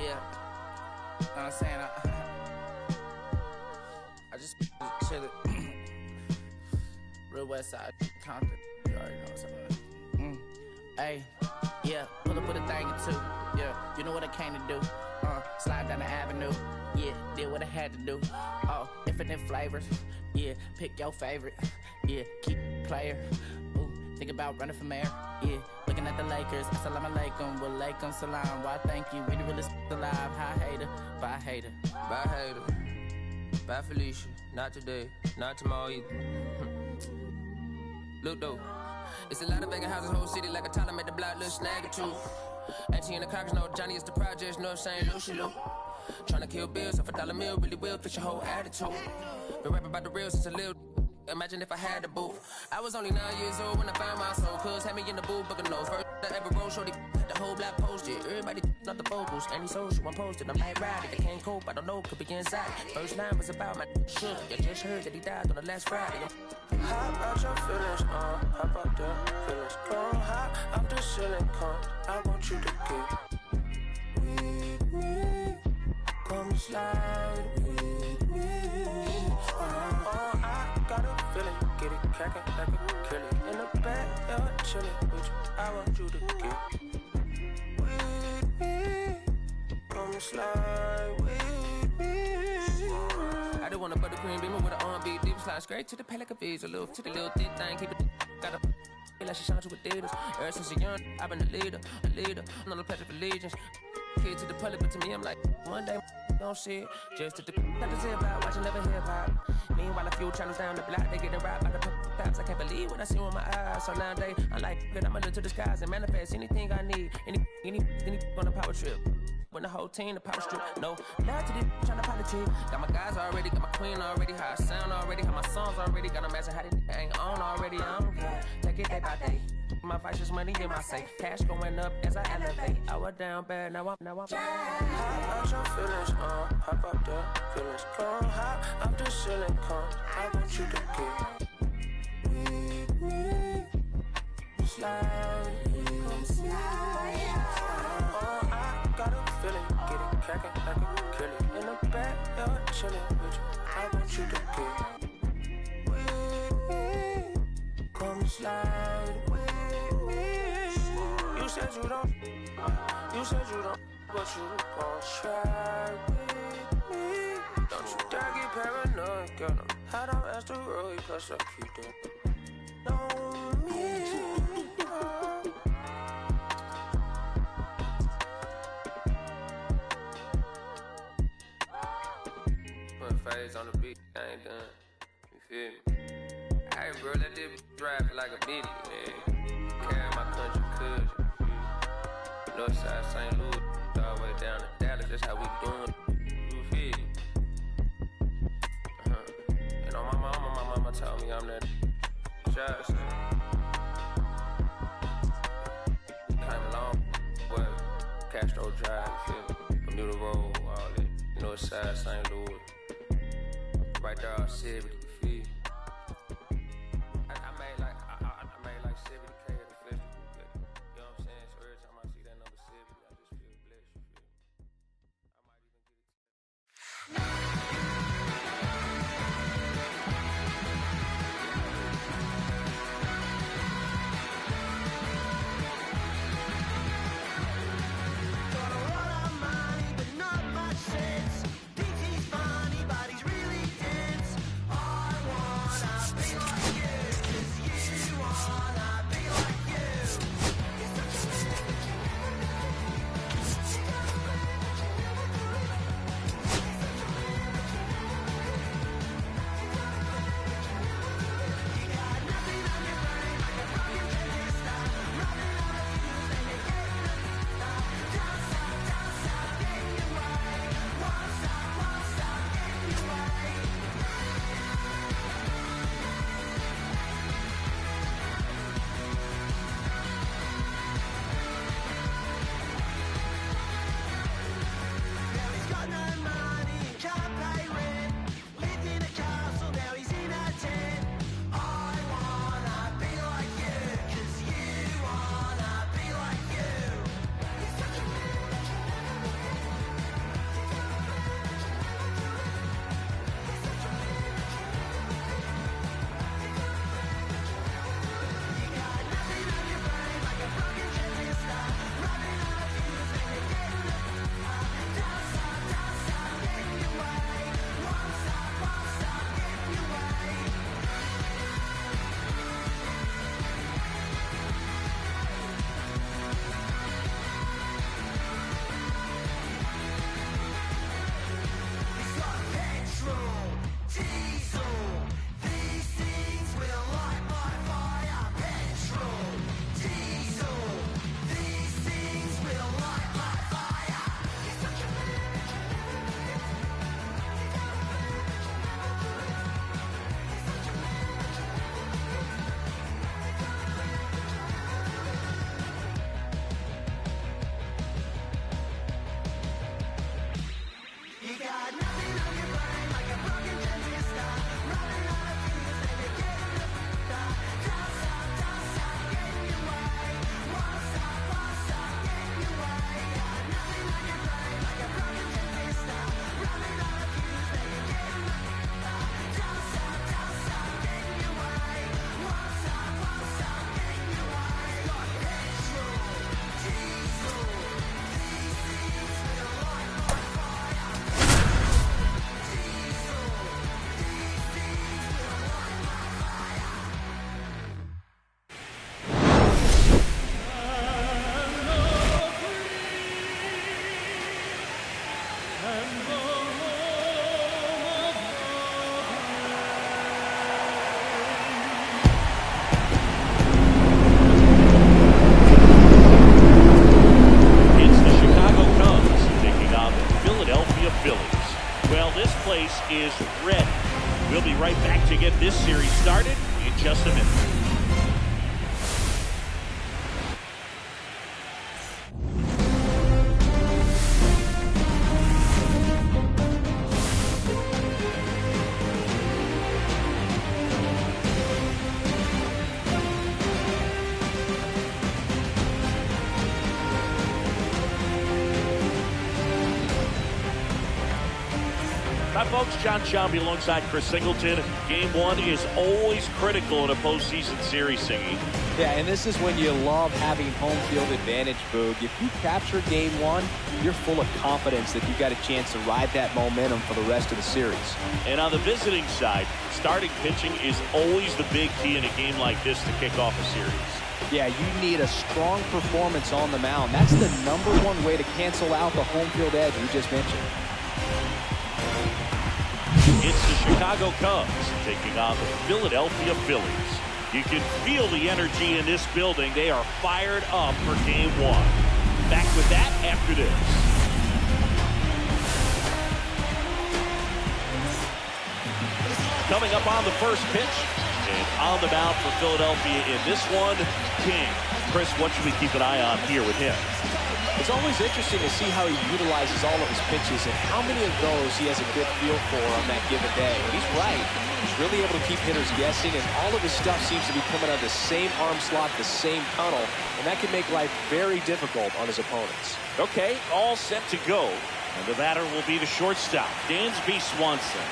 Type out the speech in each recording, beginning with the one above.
Yeah, know what I'm saying? I just chillin'. Real West Side, Compton. You already know what I'm saying. Hey, yeah, pull up with a thing or two. Yeah, you know what I came to do. Slide down the avenue. Yeah, did what I had to do. Oh, infinite flavors. Yeah, pick your favorite. Yeah, keep player. Ooh, think about running for mayor. Yeah, looking at the Lakers. Assalamu alaikum, wa alaikum salam. Why thank you, we the realest alive. Hi hater, bye hater. Bye hater, bye Felicia. Not today, not tomorrow either. Look though, it's a lot of vacant houses, whole city like a toddler made the block, little snag or two. Auntie and the cockers know Johnny is the projects, know saying Lucy Lou. Tryna kill bills off $1 meal, really will fix your whole attitude. Been rapping about the real since a little. Imagine if I had the booth. I was only 9 years old when I found my soul. Cuz had me in the booth, booking those. First I ever wrote, shorty, the whole block posted. Everybody not the vocals, any social, I'm posted. I'm like, ride it, they can't cope, I don't know, could be inside. First line was about my shook. You just heard that he died on the last Friday. How about your feelings, how about the feelings? Come high, I'm the ceiling, come, I want you to get with me. Come slide with me. I got a feeling, get it crackin' like a kill it. In the back, you're chillin' with you, I want you to get with me. Come slide with me. I do want a buttercream beamer with an R&B deep slide straight to the palate of visa, little to the little thick thing, keep it got a feel like she shine to Adidas. Ever since a young, I've been a leader, I'm on the pledge of allegiance. Kid to the public, but to me, I'm like, one day, don't see it. Just to the got to say about watching never hip hop. Meanwhile, a few channels down the block, they getting robbed by the cops. I can't believe what I see with my eyes. So nowadays, I'm like, good, I'ma look to the skies and manifest anything I need. Any on a power trip. When the whole team, the power strip. No, love to this tryna politic. Got my guys already, got my queen already. How I sound already, how my songs already. Got them asking how they ain't on already. I don't care. Take it day by day. My vice is money in my safe. Cash going up as I elevate. I was down bad, now I'm How about your feelings, how about the feelings? Come high, I'm the ceiling, come, I want you to get with me. Slide with me. I got a feeling, get it crackin' like a kill it. In the back, you're chillin' with you, I want you to get with me. Come slide with me. You said you don't, but you gon' try with me. Don't you dare get paranoid, girl. I don't ask the road, plus I keep that on me. Put phase on the beat, I ain't done. You feel me? Hey, bro, let this drive like a bitty, man. Carry my country cousin. Northside St. Louis, all the way down to Dallas, that's how we doing. You feel me? And on my mama told me I'm that shot. Came along, well, Castro Drive, you feel me? Bermuda Road, all that. Northside St. Louis. Right there, all 70, you feel me? I made like 70K at the festival. You know what I'm saying? So every time I see that number 70, I just feel blessed, you feel me? I might even get it. Got a lot of money, but not much sense. Thinks he's funny, but he's really dense. I want It's the Chicago Cubs taking on the Philadelphia Phillies. Well, this place is ready. We'll be right back to get this series started in just a minute. Hi, folks. John Shelby alongside Chris Singleton. Game one is always critical in a postseason series, Singy. Yeah, and this is when you love having home field advantage, Boog. If you capture game one, you're full of confidence that you've got a chance to ride that momentum for the rest of the series. And on the visiting side, starting pitching is always the big key in a game like this to kick off a series. Yeah, you need a strong performance on the mound. That's the #1 way to cancel out the home field edge we just mentioned. It's the Chicago Cubs taking on the Philadelphia Phillies. You can feel the energy in this building. They are fired up for game one. Back with that after this. Coming up on the first pitch, and on the mound for Philadelphia in this one, King. Chris, what should we keep an eye on here with him? It's always interesting to see how he utilizes all of his pitches and how many of those he has a good feel for on that given day. And he's right. He's really able to keep hitters guessing, and all of his stuff seems to be coming out of the same arm slot, the same tunnel, and that can make life very difficult on his opponents. Okay, all set to go. And the batter will be the shortstop, Dansby Swanson.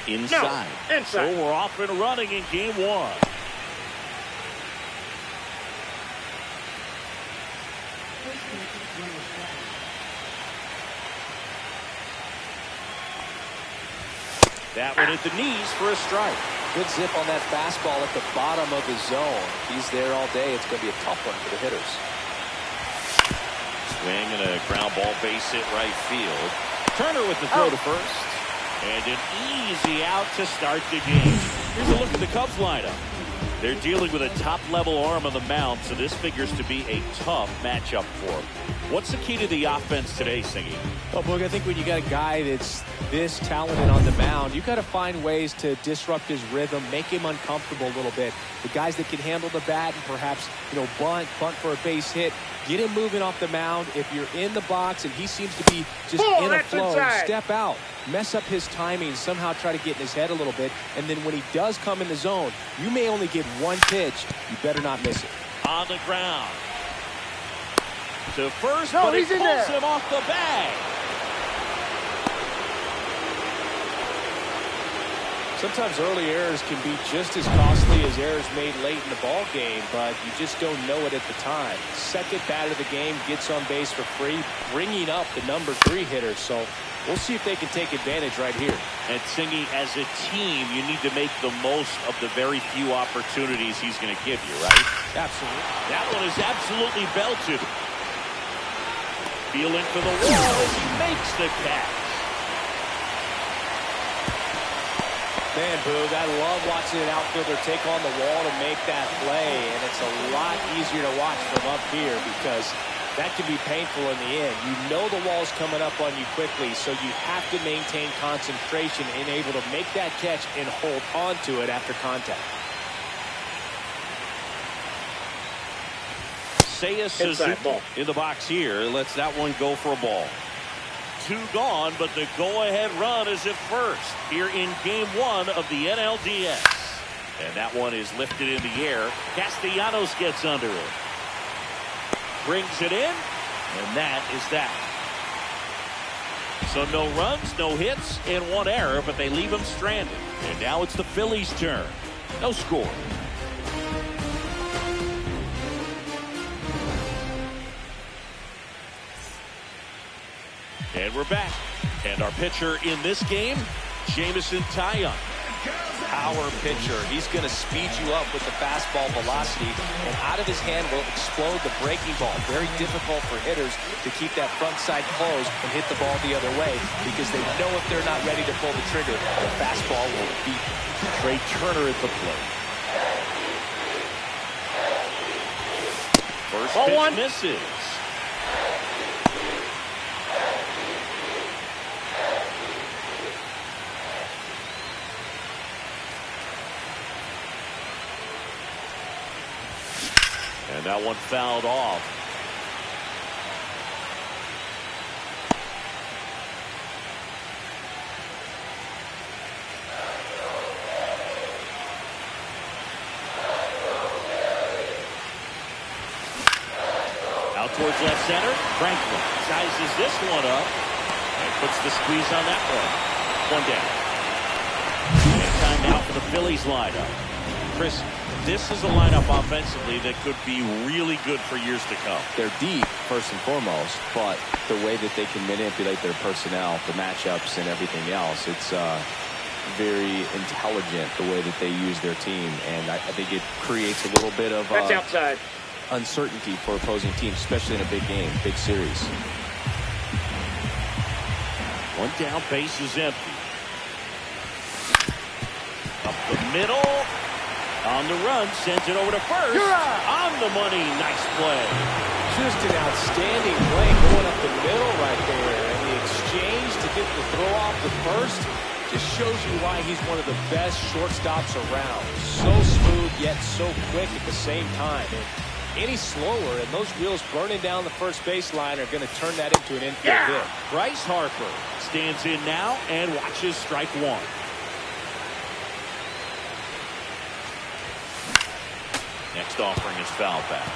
Inside. No, inside. So we're off and running in game one. That one at the knees for a strike. Good zip on that fastball at the bottom of his zone. If he's there all day, it's going to be a tough one for the hitters. Swing and a ground ball base hit right field. Turner with the throw to first. And an easy out to start the game. Here's a look at the Cubs lineup. They're dealing with a top-level arm on the mound, so this figures to be a tough matchup for them. What's the key to the offense today, Singy? Well, Boog, I think when you got a guy that's this talented on the mound, you got to find ways to disrupt his rhythm, make him uncomfortable a little bit. The guys that can handle the bat and perhaps, bunt for a base hit, get him moving off the mound. If you're in the box and he seems to be just in a flow, inside. Step out, mess up his timing, somehow try to get in his head a little bit. And then when he does come in the zone, you may only get one pitch. You better not miss it. On the ground. To first, No, but he's it in pulls there. him off the bag. Sometimes early errors can be just as costly as errors made late in the ball game, but you just don't know it at the time. Second bat of the game gets on base for free, bringing up the #3 hitter. So we'll see if they can take advantage right here. And Singy, as a team, you need to make the most of the very few opportunities he's going to give you, right? Absolutely. That one is absolutely belted. Feeling for the wall as he makes the catch. Man, Boog, I love watching an outfielder take on the wall to make that play, and it's a lot easier to watch from up here because that can be painful in the end. You know the wall's coming up on you quickly, so you have to maintain concentration and able to make that catch and hold on to it after contact. Seiya Suzuki in the box here. Lets that one go for a ball. 2 gone, but the go-ahead run is at first here in game one of the NLDS. And that one is lifted in the air. Castellanos gets under it. Brings it in, and that is that. So no runs, no hits, and 1 error, but they leave him stranded. And now it's the Phillies' turn. No score. And we're back. And our pitcher in this game, Jameson Taillon. power pitcher. He's going to speed you up with the fastball velocity, and out of his hand will explode the breaking ball. Very difficult for hitters to keep that front side closed and hit the ball the other way because they know if they're not ready to pull the trigger, the fastball will beat them. Trey Turner at the plate. First pitch misses. And that one fouled off. Out towards left center. Franklin sizes this one up and puts the squeeze on that one. One down. And time out for the Phillies lineup. Chris, this is a lineup offensively that could be really good for years to come. They're deep, first and foremost, but the way that they can manipulate their personnel, the matchups and everything else, it's very intelligent the way that they use their team, and I think it creates a little bit of that's outside. Uncertainty for opposing teams, especially in a big game, big series. One down, base is empty. Up the middle. On the run, sends it over to first. On the money, nice play. Just an outstanding play going up the middle right there. And the exchange to get the throw off the first just shows you why he's one of the best shortstops around. So smooth, yet so quick at the same time. And any slower, and those wheels burning down the first baseline are going to turn that into an infield hit. Bryce Harper stands in now and watches strike one. Next offering is foul back.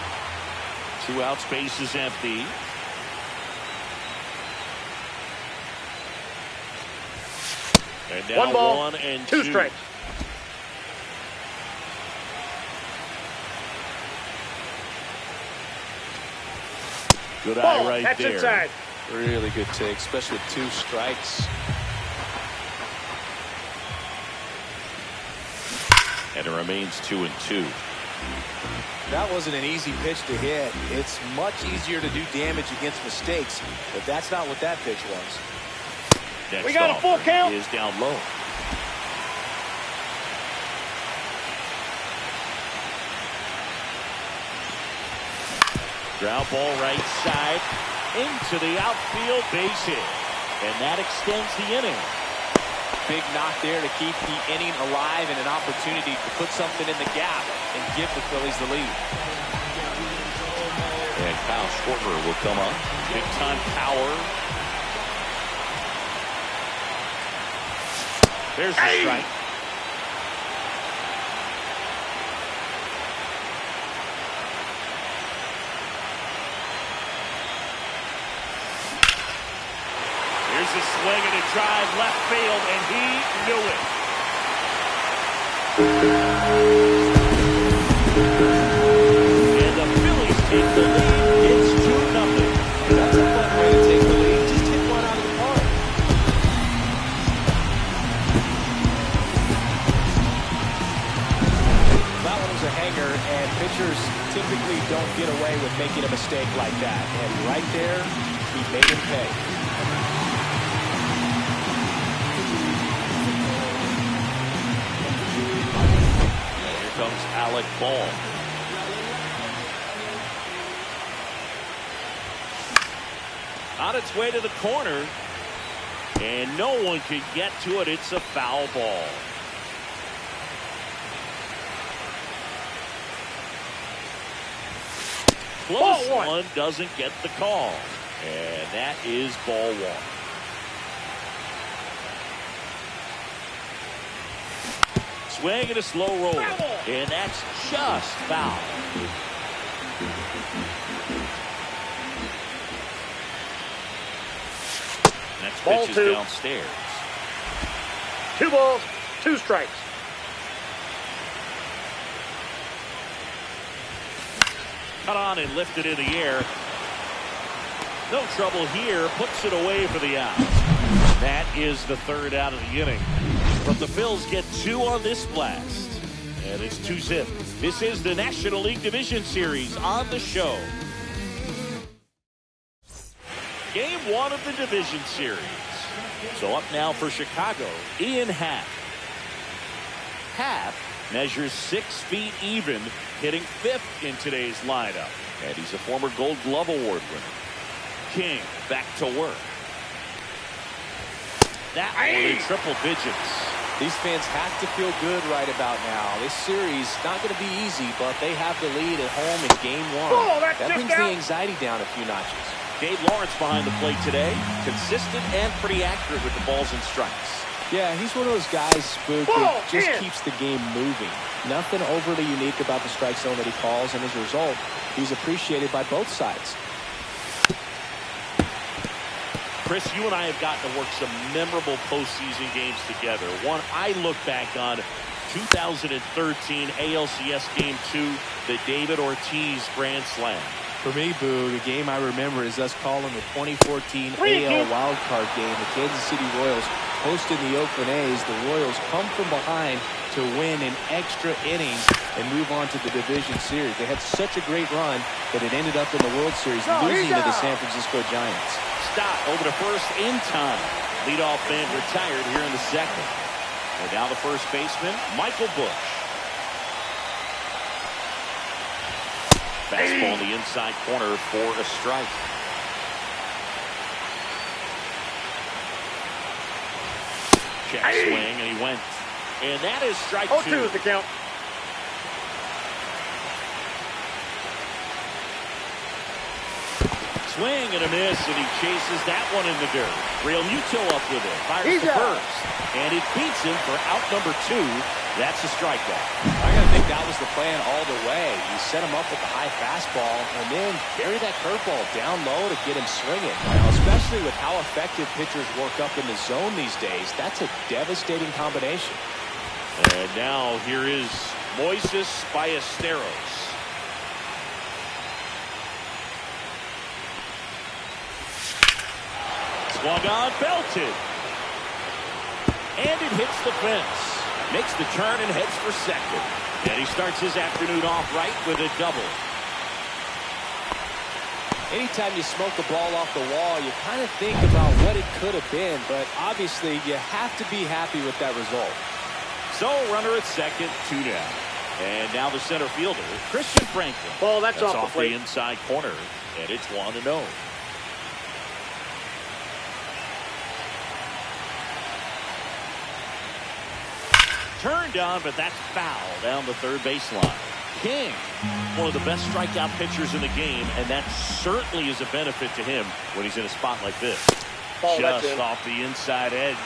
2 outs, base is empty. And now 1 ball, 1 and 2 strikes. Good ball, eye right that's there. Inside. Really good take, especially with 2 strikes. And it remains 2 and 2. That wasn't an easy pitch to hit. It's much easier to do damage against mistakes, but that's not what that pitch was. Next we got a full count. Is down low. Ground ball right side into the outfield, base hit. And that extends the inning. Big knock there to keep the inning alive and an opportunity to put something in the gap and give the Phillies the lead. And Kyle Schwarber will come up. Big time power. There's the strike. Here's a swing and a drive left field, and he knew it. And the Phillies take the lead. It's 2-0. That's a fun way to take the lead. Just hit one out of the park. That one was a hanger, and pitchers typically don't get away with making a mistake like that. And right there, he made him pay. Comes Alec Ball. On its way to the corner, and no one can get to it. It's a foul ball. Close one doesn't get the call, and that is ball 1. Swing and a slow roll, and that's just foul. Next pitch is downstairs. 2 balls, 2 strikes. Cut on and lifted in the air. No trouble here. Puts it away for the out. That is the 3rd out of the inning. From the Phils get 2 on this blast. And it's 2-zip. This is the National League Division Series on the show. Game 1 of the Division Series. So up now for Chicago, Ian Happ. Happ measures 6 feet even, hitting 5th in today's lineup. And he's a former Gold Glove Award winner. King back to work. That one in triple digits. These fans have to feel good right about now. This series not going to be easy, but they have the lead at home in game 1. Oh, that brings the anxiety down a few notches. Gabe Lawrence behind the plate today. Consistent and pretty accurate with the balls and strikes. Yeah, he's one of those guys, Spook, that just keeps the game moving. Nothing overly unique about the strike zone that he calls, and as a result, he's appreciated by both sides. Chris, you and I have gotten to work some memorable postseason games together. One I look back on, 2013 ALCS Game 2, the David Ortiz Grand Slam. For me, Boo, the game I remember is us calling the 2014 AL wildcard game. The Kansas City Royals hosting the Oakland A's. The Royals come from behind to win in extra innings and move on to the division series. They had such a great run that it ended up in the World Series losing to the San Francisco Giants. Stop over to first in time. Leadoff man retired here in the second. And now the first baseman, Michael Busch. Fastball in the inside corner for a strike. Check swing, and he went. And that is strike 2. 0-2 is the count. Swing and a miss, and he chases that one in the dirt. Real Muto up with it. Fires to first. And it beats him for out number 2. That's a strikeout. I gotta think that was the plan all the way. You set him up with the high fastball and then bury that curveball down low to get him swinging. Now, especially with how effective pitchers work up in the zone these days, that's a devastating combination. And now here is Moises Ballesteros. Swung on, belted. And it hits the fence. Makes the turn and heads for second. And he starts his afternoon off right with a double. Anytime you smoke a ball off the wall, you kind of think about what it could have been, but obviously you have to be happy with that result. So runner at second, 2 down. And now the center fielder, Christian Franklin. Oh, that's off the plate. Inside corner, and it's 1-0. Turned on, but that's foul down the third baseline. King, one of the best strikeout pitchers in the game, and that certainly is a benefit to him when he's in a spot like this. Just off the inside edge.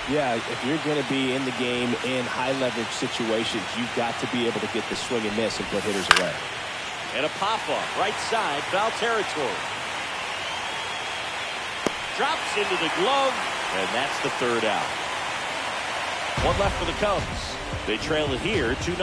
Yeah, if you're going to be in the game in high-leverage situations, you've got to be able to get the swing and miss and put hitters away. And a pop-up, right side, foul territory. Drops into the glove, and that's the third out. One left for the Cubs. They trail it here 2-0.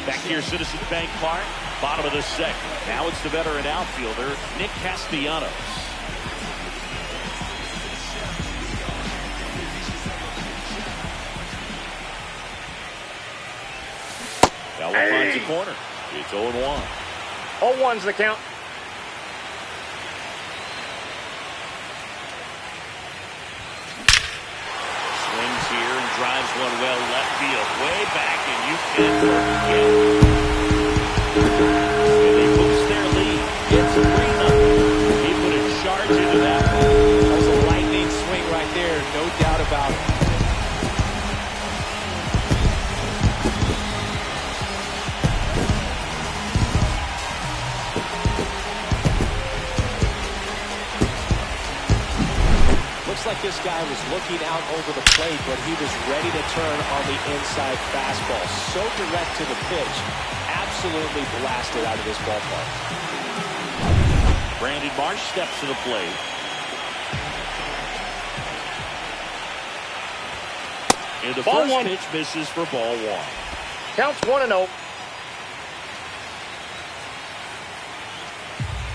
Back here, Citizens Bank Park, bottom of the second. Now it's the veteran outfielder, Nick Castellanos. That one finds the corner. It's 0-1. 0-1's the count. Swings here and drives one well left field. Way back, and you can't work again. And they boost their lead. It's 3-0. He put a charge into that one. That was a lightning swing right there, no doubt about it. Looks like this guy was looking out over the plate, but he was ready to turn on the inside fastball. So direct to the pitch, absolutely blasted out of this ballpark. Brandon Marsh steps to the plate. And the first pitch misses for ball 1. Counts 1-0.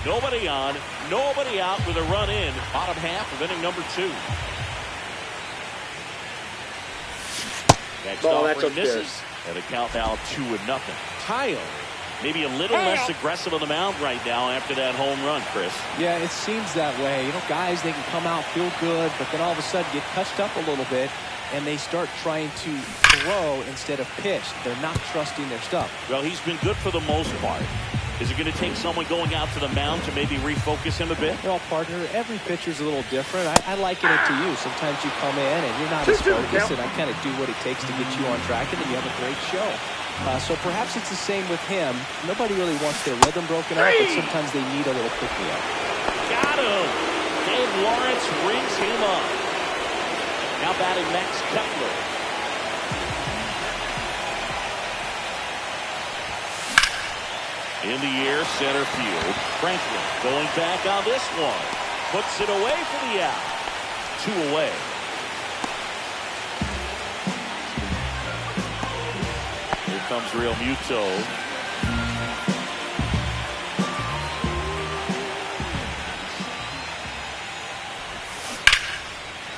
Nobody on, nobody out with a run in. Bottom half of inning number 2. Next offering misses, and the count now 2-0. Kyle, maybe a little less aggressive on the mound right now after that home run, Chris. Yeah, it seems that way. You know, guys, they can come out, feel good, but then all of a sudden get touched up a little bit, and they start trying to throw instead of pitch. They're not trusting their stuff. Well, he's been good for the most part. Is it going to take someone going out to the mound to maybe refocus him a bit? Well, partner, every pitcher's a little different. I liken it to you. Sometimes you come in and you're not as focused, and I kind of do what it takes to get you on track, and then you have a great show. So perhaps it's the same with him. Nobody really wants their rhythm broken up, but sometimes they need a little pick-me-up. Got him! Dave Lawrence rings him up. Now batting Max Kepler. In the air, center field. Franklin going back on this one. Puts it away for the out. 2 away. Here comes Real Muto.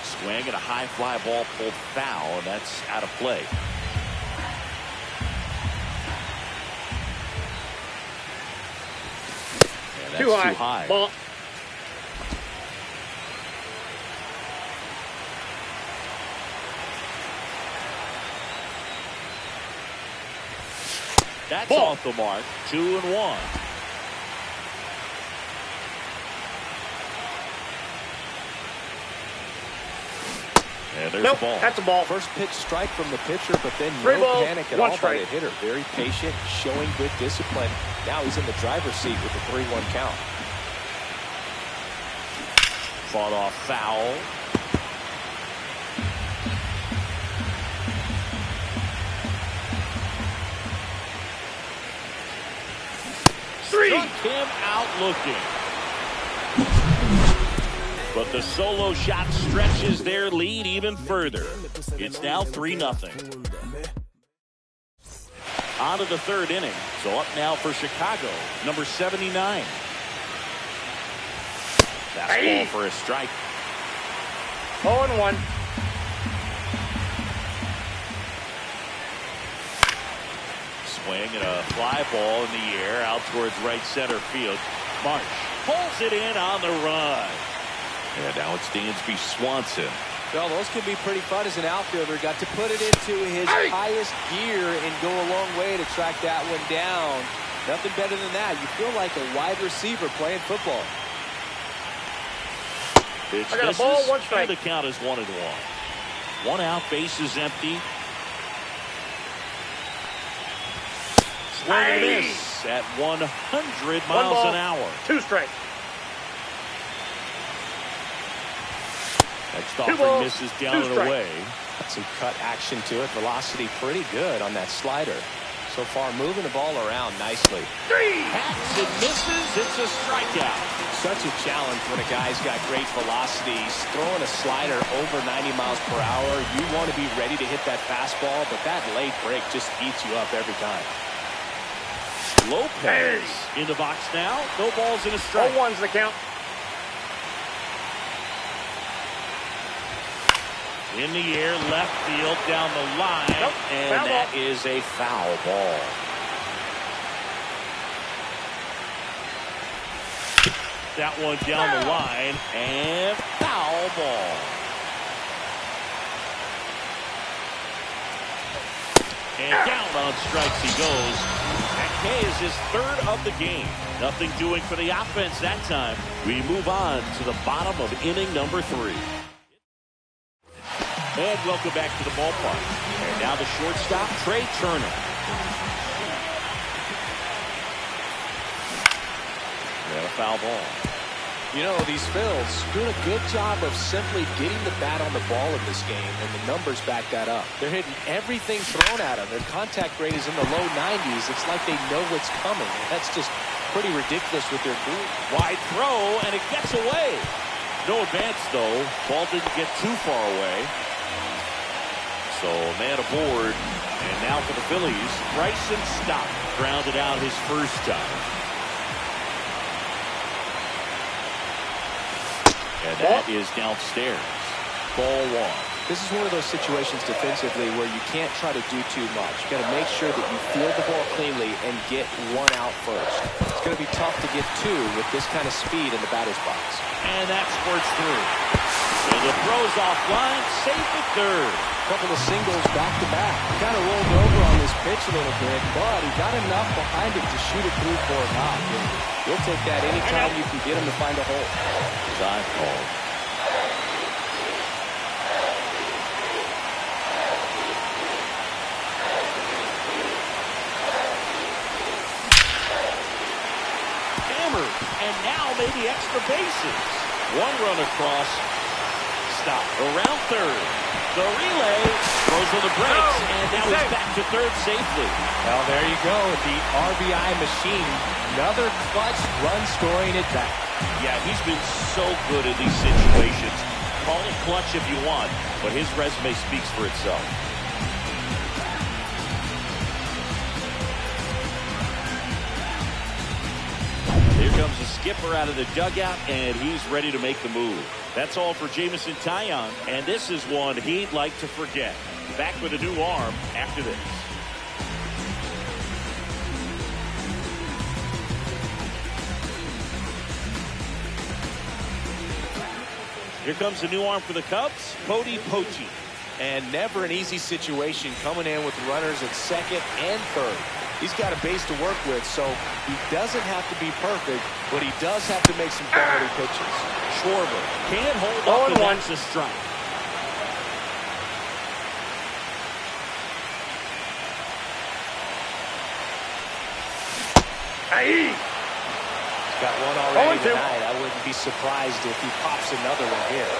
Swing and a high fly ball pulled foul, and that's out of play. That's too high. Ball. That's off the mark. 2-1. And there's the ball. That's a ball. First pitch strike from the pitcher, but then Free no ball, panic at all by the hitter. Very patient, showing good discipline. Now he's in the driver's seat with the 3-1 count. Fought off foul. Struck him out looking. But the solo shot stretches their lead even further. It's now 3-0. On to the 3rd inning. So up now for Chicago, number 79. Fastball for a strike. 0-1. Swing and a fly ball in the air out towards right center field. Marsh pulls it in on the run. And now it's Dansby Swanson. Well, those can be pretty fun as an outfielder. Got to put it into his highest gear and go a long way to track that one down. Nothing better than that. You feel like a wide receiver playing football. Pitch I got misses, a ball, 1 strike. and the count is 1-1. 1 out, base is empty. Swing and miss at 100 miles an hour. 2 strikes. Next offering misses down and away. Got some cut action to it. Velocity pretty good on that slider. So far, moving the ball around nicely. Hacks and misses. It's a strikeout. Such a challenge when a guy's got great velocity. He's throwing a slider over 90 miles per hour. You want to be ready to hit that fastball, but that late break just eats you up every time. Lopez in the box now. No balls in a strike. 0-1's the count. In the air, left field, down the line, and that is a foul ball. That one down the line, and foul ball. And down on strikes he goes. And K is his 3rd of the game. Nothing doing for the offense that time. We move on to the bottom of inning number 3. And welcome back to the ballpark. And now the shortstop, Trey Turner. And a foul ball. You know, these Phils doing a good job of simply getting the bat on the ball in this game, and the numbers back that up. They're hitting everything thrown at them. Their contact rate is in the low 90s. It's like they know what's coming. That's just pretty ridiculous with their group. Wide throw, and it gets away. No advance, though. Ball didn't get too far away. So, man aboard. And now for the Phillies, Bryson Stott grounded out his first time. And that is downstairs. Ball one. This is one of those situations defensively where you can't try to do too much. You got to make sure that you field the ball cleanly and get one out first. It's going to be tough to get two with this kind of speed in the batter's box. And that squirts through. And the throw's offline, safe at third. Couple of singles back-to-back. He kind of rolled over on this pitch a little bit, but he got enough behind it to shoot it through for a knock. And he'll take that anytime you can get him to find a hole. Dive call. Hammered, and now maybe extra bases. One run across. Stop. Around third. The relay throws on the brakes, and now he's back to third safely. Well, there you go. The RBI machine. Another clutch run scoring at bat. Yeah, he's been so good in these situations. Call it clutch if you want, but his resume speaks for itself. Here comes the skipper out of the dugout, and he's ready to make the move. That's all for Jameson Taillon, and this is one he'd like to forget. Back with a new arm after this. Here comes the new arm for the Cubs, Cody Poche. And never an easy situation coming in with runners at second and third. He's got a base to work with, so he doesn't have to be perfect, but he does have to make some quality pitches. Schwarber can't hold up, and that's a strike. He's got one already tonight. I wouldn't be surprised if he pops another one here.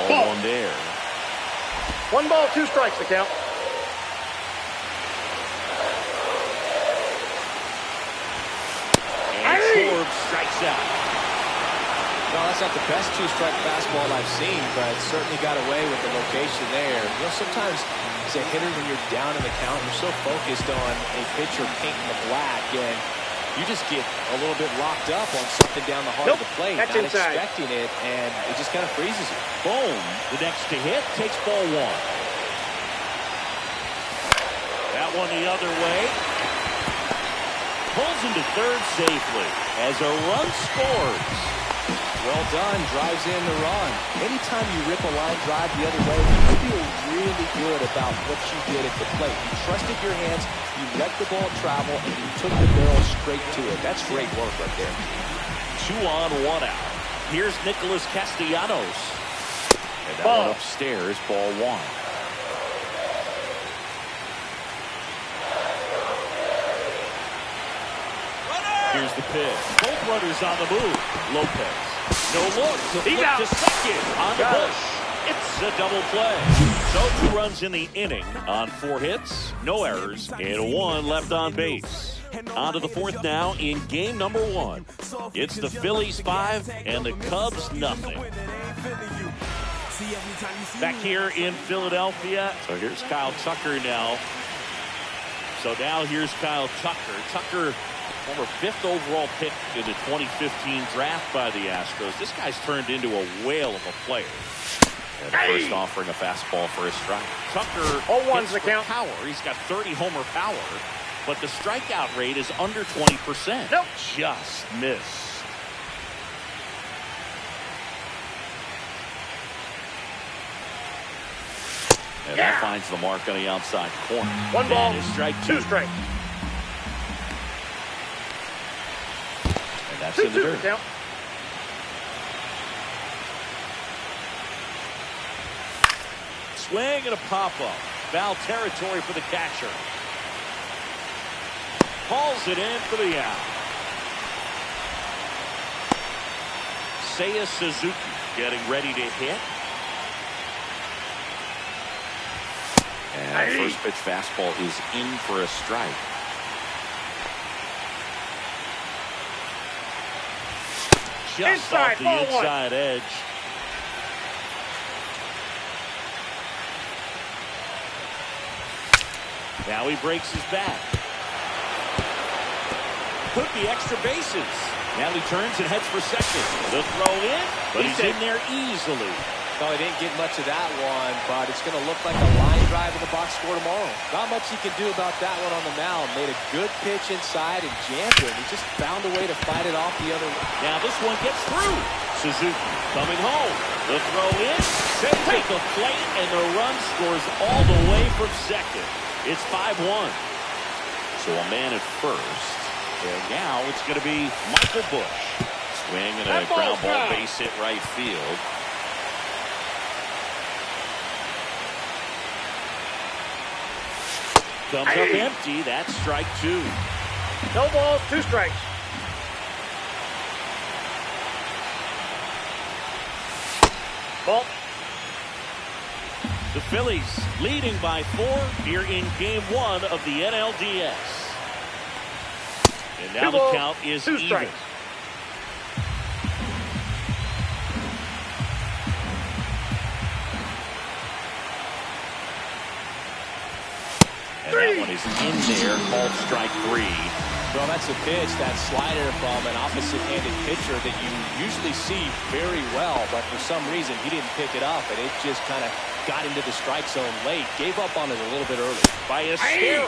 Ball one there. 1 ball, 2 strikes to count. And Schwarber strikes out. Well, that's not the best 2-strike fastball I've seen, but certainly got away with the location there. You know, sometimes as a hitter, when you're down in the count, you're so focused on a pitcher painting the black, and you just get a little bit locked up on something down the heart of the plate, that's not inside. expecting it, and it just kind of freezes you. Boom, the next to hit, takes ball one. That one the other way. Pulls into third safely as a run scores. Well done, drives in the run. Anytime you rip a line drive the other way, you feel really good about what you did at the plate. You trusted your hands, you let the ball travel, and you took the barrel straight to it. That's great work right there. 2 on, 1 out. Here's Nicholas Castellanos. And that one upstairs, ball one. Here's the pitch. Both runners on the move. Lopez. No look to flip to second on the push. It's a double play. So 2 runs in the inning on 4 hits, no errors, and 1 left on base. On to the 4th now in game number 1. It's the Phillies 5 and the Cubs nothing. Back here in Philadelphia. So here's Kyle Tucker now. So now here's Kyle Tucker. Tucker, former 5th overall pick in the 2015 draft by the Astros. This guy's turned into a whale of a player. And the first offering a fastball for a strike. Tucker hits for power. He's got 30 homer power, but the strikeout rate is under 20%. Nope. Just missed. And that finds the mark on the outside corner. 1 ball, is strike 2. strikes. And that's in the dirt. Count. Swing and a pop-up. Foul territory for the catcher. Hauls it in for the out. Seiya Suzuki getting ready to hit. And first pitch fastball is in for a strike. Just off the inside edge. Now he breaks his back. Could be extra bases. Now he turns and heads for second. The throw in, but he's in there easily. No, he didn't get much of that one, but it's going to look like a line drive in the box score tomorrow. Not much he can do about that one on the mound. Made a good pitch inside and jammed him. He just found a way to fight it off the other way. Now this one gets through. Suzuki coming home. The throw in, safe at the plate, and the run scores all the way from second. It's 5-1. So a man at first. And now it's going to be Michael Bush. Swing and a ground ball base hit right field. Comes up empty. That's strike 2. No balls, 2 strikes. Ball. The Phillies leading by 4 here in Game 1 of the NLDS. And now the count is 2 even. strikes. And that one is in there, called strike 3. Well, that's a pitch, that slider from an opposite-handed pitcher that you usually see very well, but for some reason he didn't pick it up, and it just kind of got into the strike zone late. Gave up on it a little bit early. Ballesteros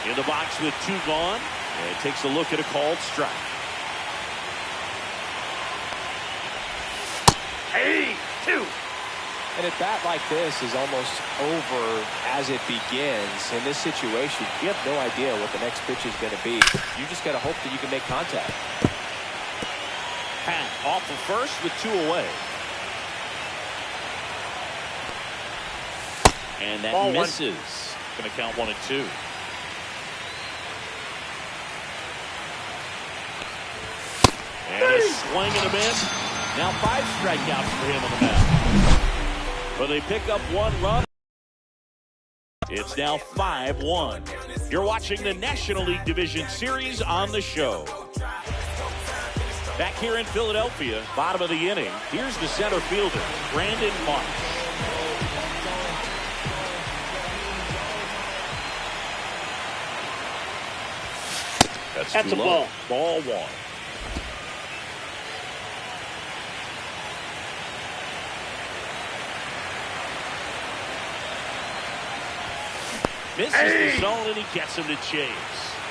in the box with 2 gone, and takes a look at a called strike. 2. And a bat like this is almost over as it begins. In this situation, you have no idea what the next pitch is going to be. You just got to hope that you can make contact. Pat off of first with 2 away. And that Ball misses. Going to count 1 and 2. And a swing and a miss. Now 5 strikeouts for him on the mound. But they pick up 1 run. It's now 5-1. You're watching the National League Division Series on the show. Back here in Philadelphia, bottom of the inning, here's the center fielder, Brandon Marsh. That's a ball. Ball 1. Misses the zone, and he gets him to chase.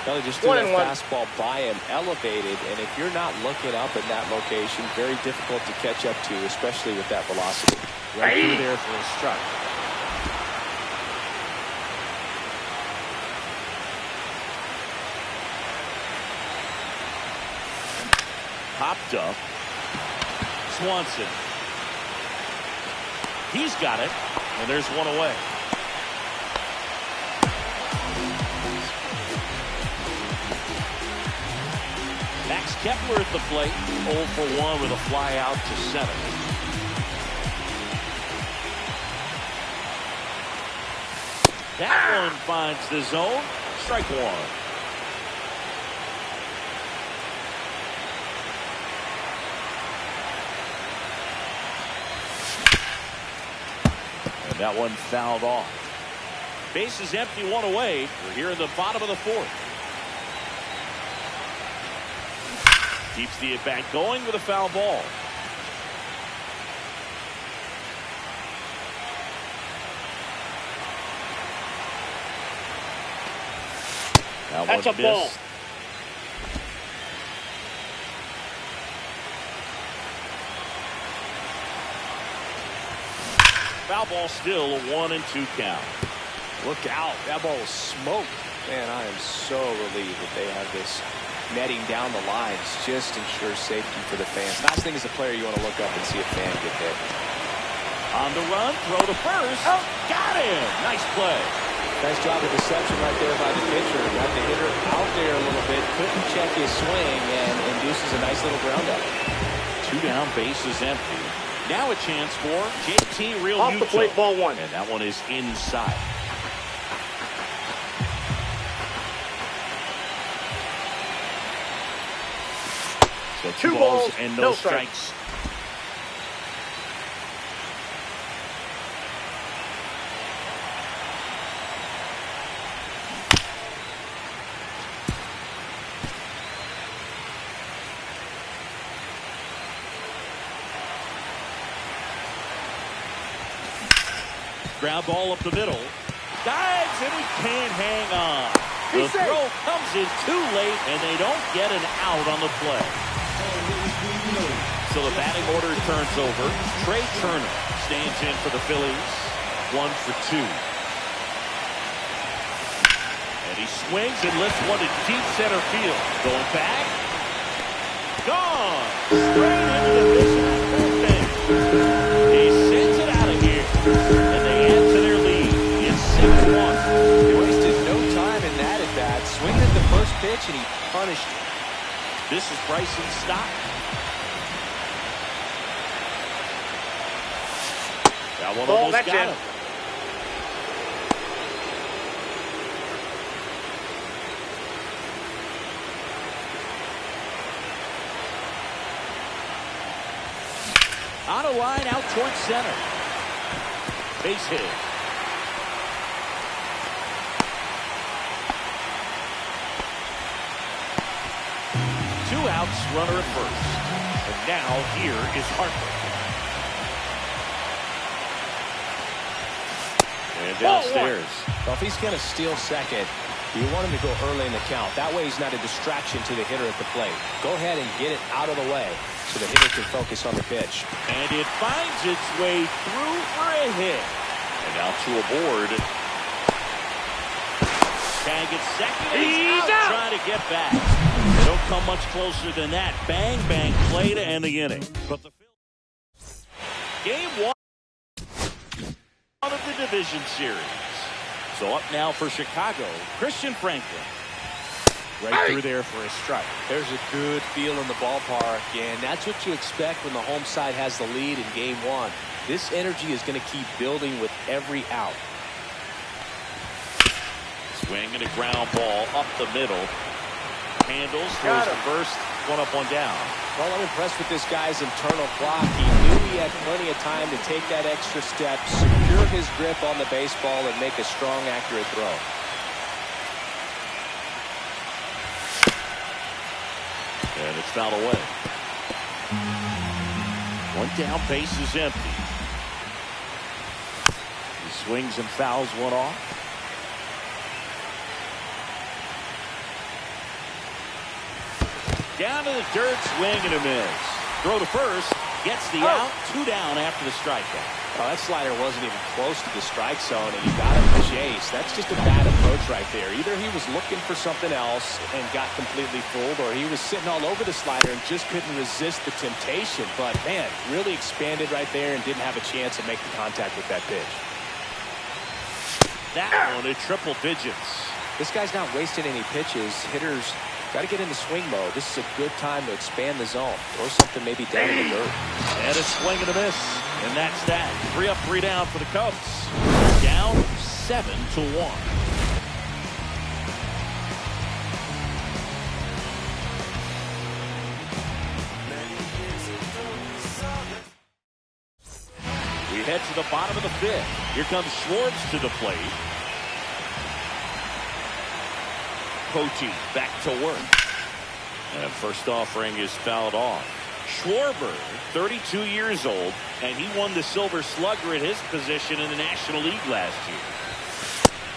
Well, he just threw that fastball by him, elevated, and if you're not looking up in that location, very difficult to catch up to, especially with that velocity. Right through there for a strike. Popped up. Swanson. He's got it, and there's 1 away. Max Kepler at the plate, 0 for 1 with a fly out to center. That one finds the zone. Strike 1. And that one fouled off. Base is empty, 1 away. We're here in the bottom of the 4th. Keeps the at-bat going with a foul ball. That's a ball. Foul ball still, a 1 and 2 count. Look out. That ball was smoked. Man, I am so relieved that they have this netting down the lines. Just ensures safety for the fans. Last thing as a player, you want to look up and see a fan get hit. On the run, throw to first. Oh, got him. Nice play. Nice job of deception right there by the pitcher. Got the hitter out there a little bit. Couldn't check his swing and induces a nice little ground out. 2 down, base is empty. Now a chance for JT Realmuto. Off the plate, ball 1. And that one is inside. So 2 balls and no strikes. Ground ball up the middle. Dives, and he can't hang on. The throw comes in too late, and they don't get an out on the play. So the batting order turns over. Trey Turner stands in for the Phillies. 1 for 2. And he swings and lifts one to deep center field. Going back. Gone. Straight into the Mission bullpen. He sends it out of here. And they add to their lead. It's 7-1. He wasted no time in that at bat. Swinging at the first pitch, and he punished it. This is Bryson's stop. That one almost got him. On a line out towards center. Base hit. Two outs, runner at first. And now here is Harper. And downstairs. Well, if he's going to steal second, you want him to go early in the count. That way he's not a distraction to the hitter at the plate. Go ahead and get it out of the way so the hitter can focus on the pitch. And it finds its way through for a hit. And out to a board. Tag at second. He's out. Trying to get back. They don't come much closer than that. Bang, bang play to end the inning. But the game 1 of the division series. So up now for Chicago, Christian Franklin. Right through there for a strike. There's a good feel in the ballpark, and that's what you expect when the home side has the lead in game 1. This energy is going to keep building with every out. Swing and a ground ball up the middle. Handles, throws to first, one up, one down. Well, I'm impressed with this guy's internal clock. He knew he had plenty of time to take that extra step, secure his grip on the baseball, and make a strong, accurate throw. And it's fouled away. One down, base is empty. He swings and fouls one off. Down to the dirt, swing and a miss. Throw to first, gets the out, 2 down after the strikeout. Oh, that slider wasn't even close to the strike zone, and he got him to chase. That's just a bad approach right there. Either he was looking for something else and got completely fooled, or he was sitting all over the slider and just couldn't resist the temptation. But, man, really expanded right there and didn't have a chance to make the contact with that pitch. That one at triple digits. This guy's not wasting any pitches. Hitters got to get into swing mode. This is a good time to expand the zone. Throw something maybe down in the dirt. And a swing and a miss. And that's that. 3 up, 3 down for the Cubs. Down 7-1. We head to the bottom of the 5th. Here comes Schwartz to the plate. Cote back to work. And first offering is fouled off. Schwarber, 32 years old, and he won the Silver Slugger at his position in the National League last year.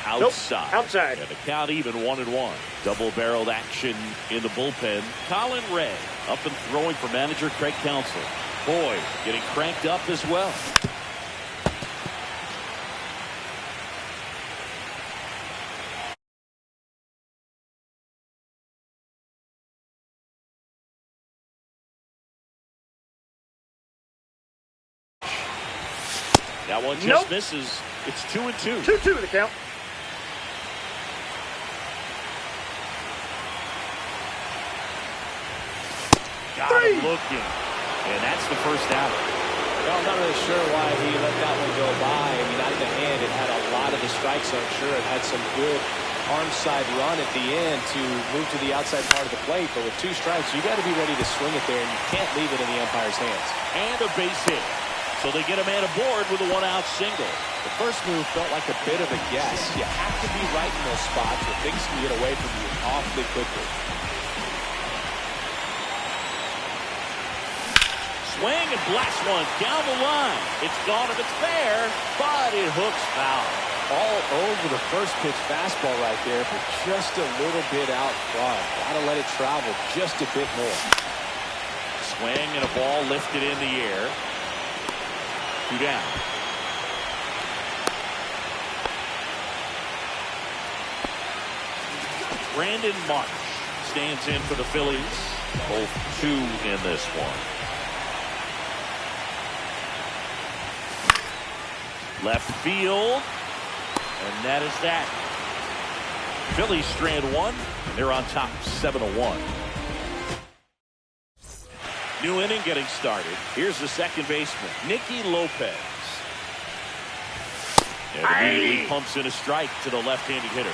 Outside. Nope. Outside. And the count even 1-1. Double-barreled action in the bullpen. Colin Ray up and throwing for manager Craig Counsell. Boyd getting cranked up as well. That one just misses. It's 2-2. 2-2 the count. Got him looking. And that's the first out. Well, I'm not really sure why he let that one go by. I mean, out of the hand, it had a lot of the strikes. I'm sure it had some good arm side run at the end to move to the outside part of the plate. But with 2 strikes, you got to be ready to swing it there, and you can't leave it in the umpire's hands. And a base hit. So they get a man aboard with a 1-out single. The first move felt like a bit of a guess. You have to be right in those spots where things can get away from you awfully quickly. Swing and blast one down the line. It's gone if it's fair, but it hooks foul. All over the first pitch fastball right there, but just a little bit out front. Gotta let it travel just a bit more. Swing and a ball lifted in the air. 2 down. Brandon Marsh stands in for the Phillies. Both 2 in this one. Left field. And that is that. Phillies strand 1. They're on top 7-1. New inning getting started. Here's the second baseman, Nicky Lopez. And immediately pumps in a strike to the left-handed hitter.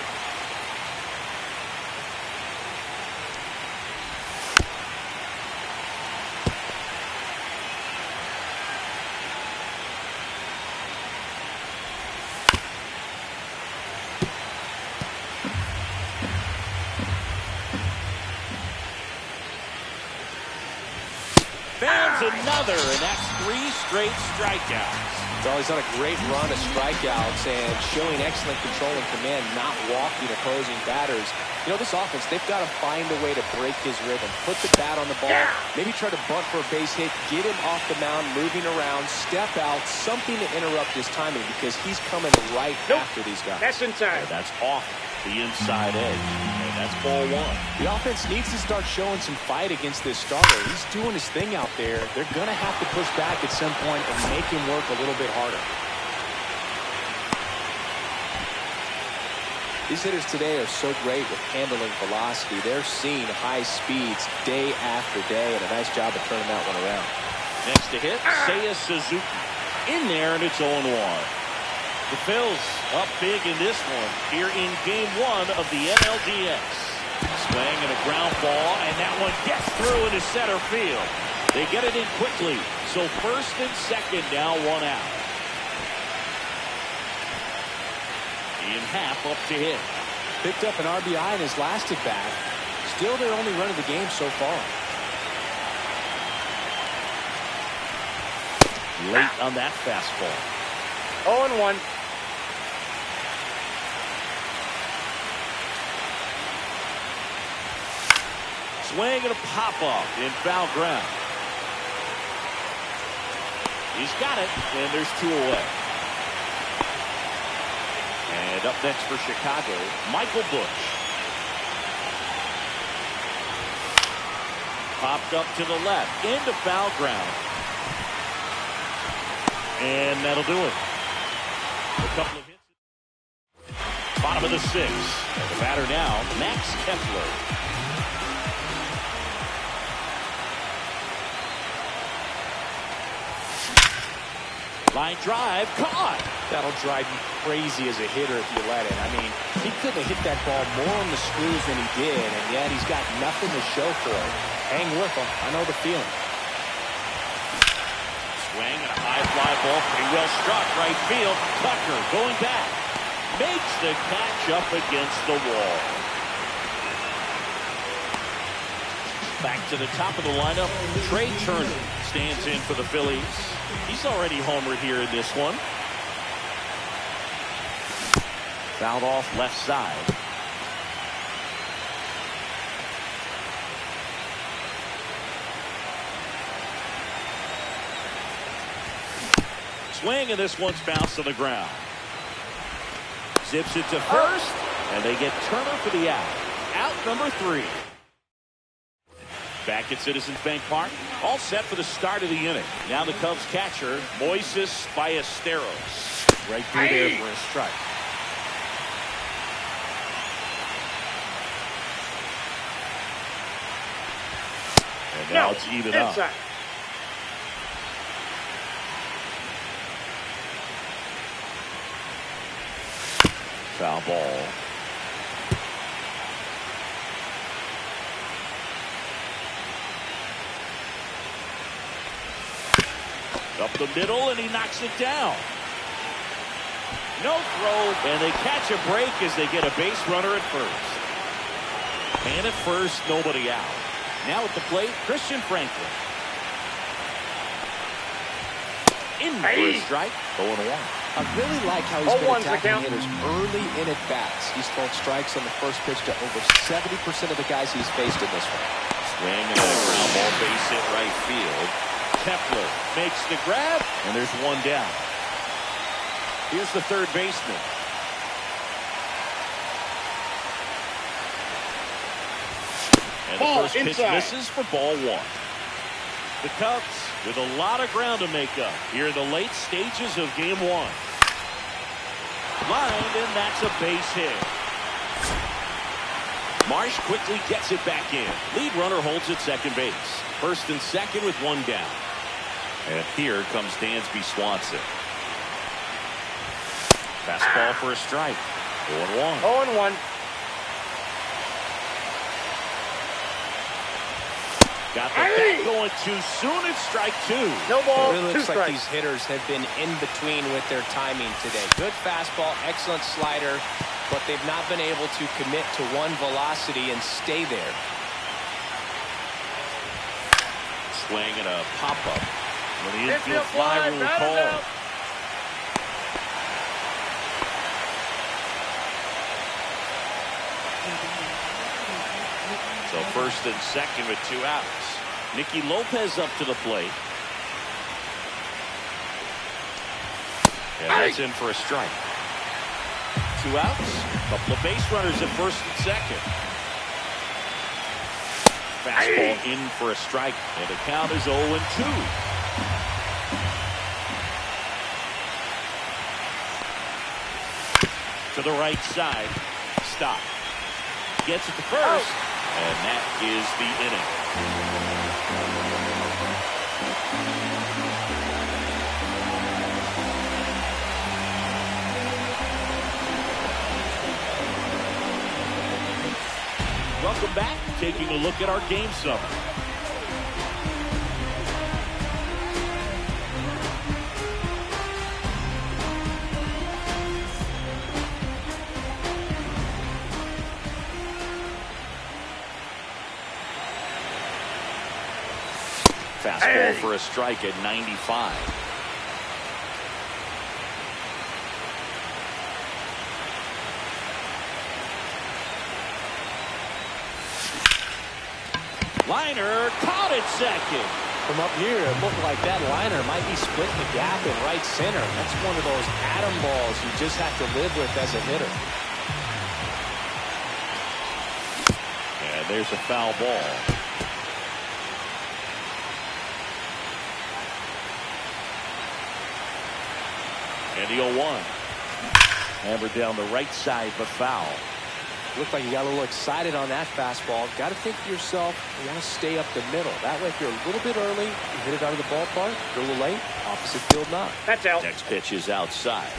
Another, and that's 3 straight strikeouts. Well, he's on a great run of strikeouts and showing excellent control and command, not walking opposing batters. You know, this offense, they've got to find a way to break his rhythm. Put the bat on the ball, maybe try to bunt for a base hit, get him off the mound, moving around, step out, something to interrupt his timing because he's coming right after these guys. That's inside. And that's off the inside edge. And that's ball 1. The offense needs to start showing some fight against this starter. He's doing his thing out there. They're going to have to push back at some point and make him work a little bit harder. These hitters today are so great with handling velocity. They're seeing high speeds day after day, and a nice job of turning that one around. Next to hit, Seiya Suzuki. In there, and it's 0-1. The Phils up big in this one here in game 1 of the NLDS. Swing and a ground ball, and that one gets through into center field. They get it in quickly, so first and second now 1 out. Ian Happ up to hit. Picked up an RBI in his last at bat. Still their only run of the game so far. Late on that fastball. 0-1. Swing and a pop-off in foul ground. He's got it, and there's 2 away. And up next for Chicago, Michael Busch. Popped up to the left, into foul ground. And that'll do it. A couple of hits. Bottom of the 6th. And the batter now, Max Kepler. Line drive, caught. That'll drive you crazy as a hitter if you let it. I mean, he couldn't have hit that ball more on the screws than he did, and yet he's got nothing to show for it. Hang with him. I know the feeling. Swing and a high fly ball, pretty well struck right field. Tucker going back, makes the catch up against the wall. Back to the top of the lineup, Trey Turner stands in for the Phillies. He's already homered here in this one. Fouled off left side. Swing, and this one's bounced to the ground. Zips it to first, and they get Turner for the out. Out number 3. Back at Citizens Bank Park, all set for the start of the inning. Now the Cubs catcher, Moises Ballesteros. Right through there for a strike. And now it's even up. Foul ball. Up the middle, and he knocks it down. No throw, and they catch a break as they get a base runner at first. And at first, nobody out. Now at the plate, Christian Franklin. in for a strike. 0-1. I really like how he's been 0-1's the attacking count. hitters early in at-bats. He's thrown strikes on the first pitch to over 70% of the guys he's faced in this one. Swing and a ground ball, base hit right field. Kepler makes the grab, and there's one down. Here's the third baseman. And the Ball first pitch inside. misses for ball one. The Cubs with a lot of ground to make up here in the late stages of game one. Lined, and that's a base hit. Marsh quickly gets it back in. Lead runner holds at second base. First and second with one down. And here comes Dansby Swanson. Fastball for a strike. 0-1. 0-1. Got the bat going too soon. It's strike two. No ball. It really Two looks like strikes. these hitters have been in between with their timing today. Good fastball, excellent slider, but they've not been able to commit to one velocity and stay there. Swing and a pop-up. When the infield Infield fly fly, rule bat is called. out. So first and second with two outs. Nicky Lopez up to the plate. And that's in for a strike. Two outs. Couple of base runners at first and second. Fastball in for a strike. And the count is 0-2. To the right side. Stop. Gets it to first. And that is the inning. Welcome back. Taking a look at our game summary. Fastball for a strike at 95. Liner caught at second. From up here, it looked like that liner might be splitting the gap in right center. That's one of those atom balls you just have to live with as a hitter. And there's a foul ball. And the 0-1. Hammered down the right side, but foul. Looked like you got a little excited on that fastball. Got to think to yourself, you want to stay up the middle. That way, if you're a little bit early, you hit it out of the ballpark. If you're a little late, opposite field knock. That's out. Next pitch is outside.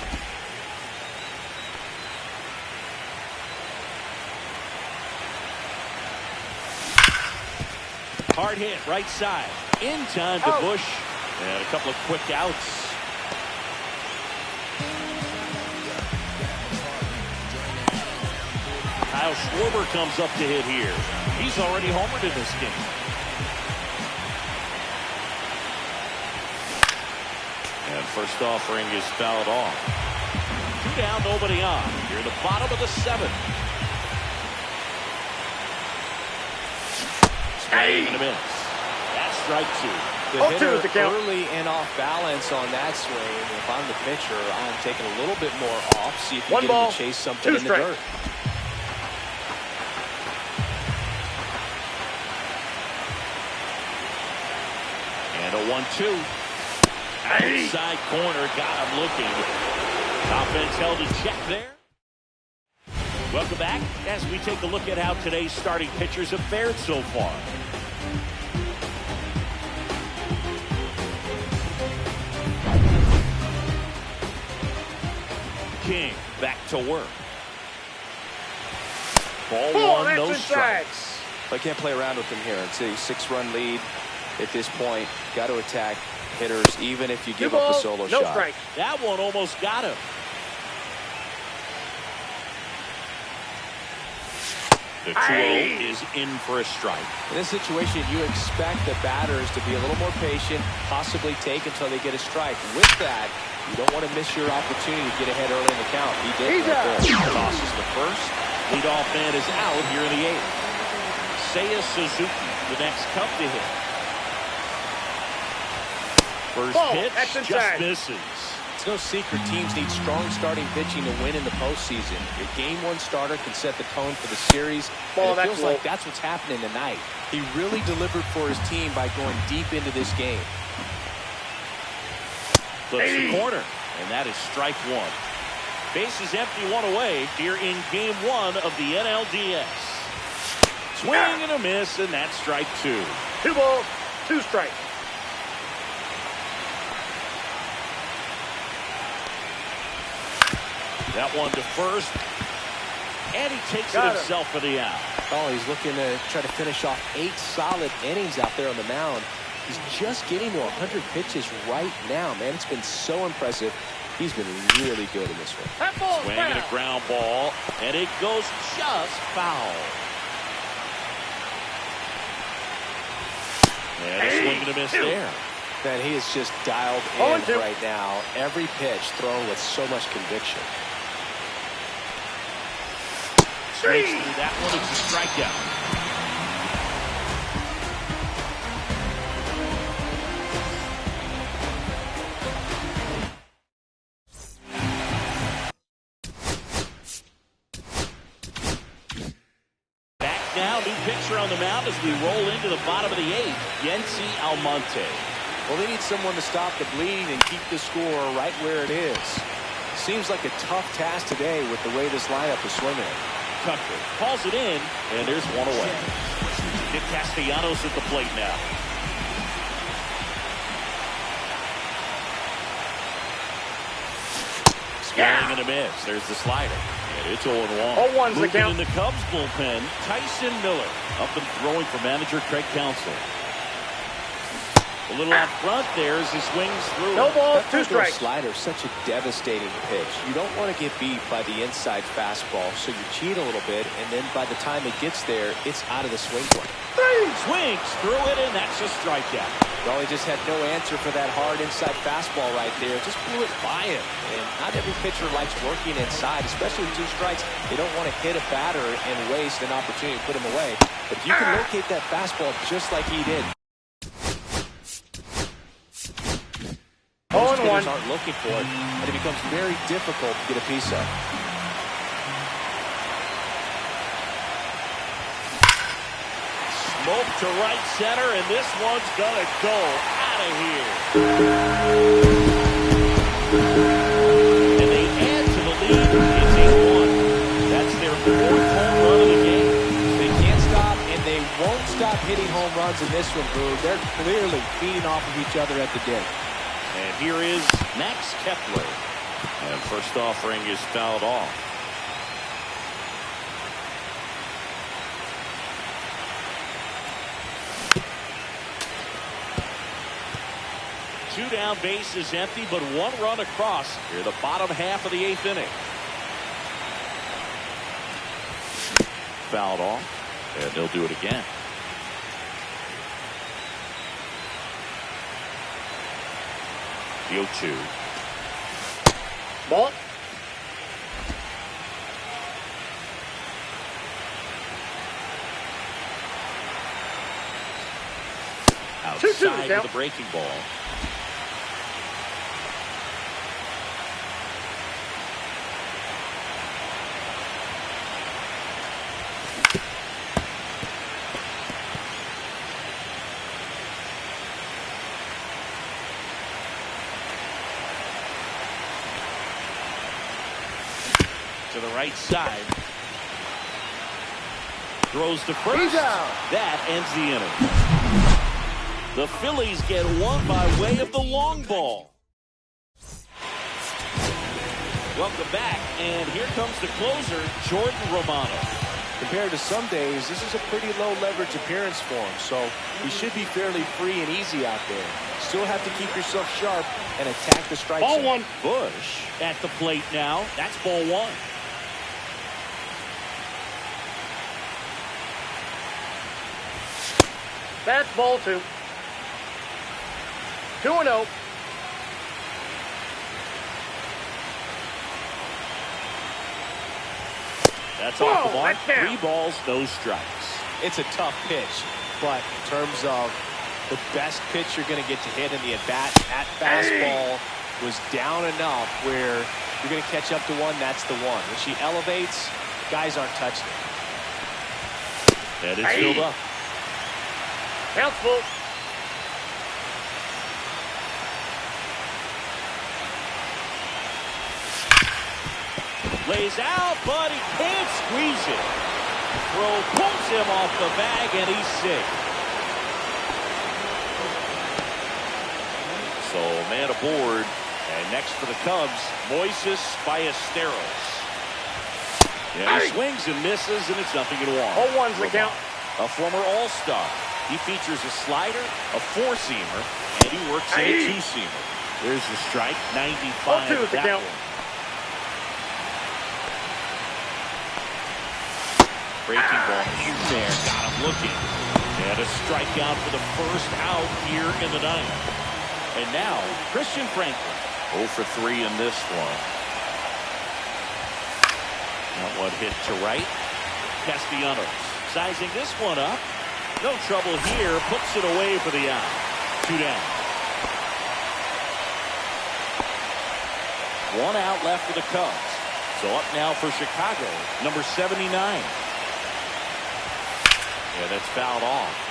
Hard hit, right side. In time to Bush. And a couple of quick outs. Kyle Schwarber comes up to hit here. He's already homered in this game. And first offering is fouled off. Two down, nobody on. Here in the bottom of the seventh. Swing and a miss. That's strike two. The 0-2 hitter is the count. early and off balance on that swing. If I'm the pitcher, I'm taking a little bit more off. See if you One get him ball, to chase something two in the strikes. dirt. And a 1-2. Outside corner, got him looking. Offense held in check there. Welcome back as we take a look at how today's starting pitchers have fared so far. King back to work. Ball one, that's no inside. strikes. I can't play around with him here. It's a 6-run lead at this point. Got to attack hitters, even if you give up a solo no shot. strikes. That one almost got him. The 2-0 is in for a strike. In this situation, you expect the batters to be a little more patient, possibly take until they get a strike. With that, you don't want to miss your opportunity to get ahead early in the count. He did right there. Tosses the first. Leadoff man is out here in the 8th. Seiya Suzuki, the next come to hit. First pitch just misses. It's no secret teams need strong starting pitching to win in the postseason. Your Game 1 starter can set the tone for the series. And it feels like that's what's happening tonight. He really delivered for his team by going deep into this game. Flips the corner, and that is strike 1. Bases empty, 1 away here in Game 1 of the NLDS. Swing and a miss, and that's strike 2. 2 balls, 2 strikes. That one to first, and he takes it himself for the out. Oh, he's looking to try to finish off 8 solid innings out there on the mound. He's just getting to 100 pitches right now, man. It's been so impressive. He's been really good in this one. Swing and a ground ball, and it goes just foul. And a swing and a miss there. Man, he is just dialed in right now. Every pitch thrown with so much conviction. Straight through that one, it's a strikeout. Back now, new pitcher on the mound as we roll into the bottom of the 8th, Yency Almonte. Well, they need someone to stop the bleed and keep the score right where it is. Seems like a tough task today with the way this lineup is swinging. Tucker calls it in, and there's 1 away. Nick Castellanos at the plate now. Swing and a miss. There's the slider. And it's 0-1. 0-1's the count. In the Cubs bullpen, Tyson Miller up and throwing for manager Craig Counsell. A little out front there as he swings through. No balls, 2 strikes. strikes. Slider, such a devastating pitch. You don't want to get beat by the inside fastball, so you cheat a little bit, and then by the time it gets there, it's out of the swing point. Swings through it, and that's a strikeout. Well, he just had no answer for that hard inside fastball right there. Just blew it by him. And not every pitcher likes working inside, especially with 2 strikes. They don't want to hit a batter and waste an opportunity to put him away. But if you can locate that fastball just like he did, most hitters aren't looking for it, and it becomes very difficult to get a piece of. Smoke to right center, and this one's gonna go out of here. And they add to the lead. It's 8-1. That's their 4th home run of the game. They can't stop, and they won't stop hitting home runs in this one, Boo. They're clearly feeding off of each other at the dick. And here is Max Kepler. And first offering is fouled off. Two down, base is empty, but 1 run across here, the bottom half of the 8th inning. Fouled off, and they'll do it again. The 0-2. Ball. Outside of the breaking ball. To the right side. Throws to first. That ends the inning. The Phillies get one by way of the long ball. Welcome back, and here comes the closer, Jordan Romano. Compared to some days, this is a pretty low leverage appearance for him, so he should be fairly free and easy out there. Still have to keep yourself sharp and attack the strike zone. Ball 1. Bush at the plate now. That's ball 1. That's ball 2. 2-0. That's off the mark. That's down. 3 balls, no strikes. It's a tough pitch, but in terms of the best pitch you're going to get to hit in the at-bat, that fastball was down enough where you're going to catch up to one, that's the one. When she elevates, guys aren't touching it. And it's filled up. Count's full. Lays out, but he can't squeeze it. Throw pulls him off the bag, and he's sick. So man aboard, and next for the Cubs, Moises Ballesteros. Yeah, he swings and misses, and it's 0-1. 0-1's the count. A former All-Star. He features a slider, a 4-seamer, and he works in a 2-seamer. There's the strike, 95. 0-2 is the count. Breaking ball there, got him looking. And a strikeout for the first out here in the ninth. And now, Christian Franklin, 0 for 3 in this one. That one hit to right. Castellanos sizing this one up. No trouble here, puts it away for the out. 2 down. 1 out left for the Cubs. So up now for Chicago, number 79. Yeah, that's fouled off.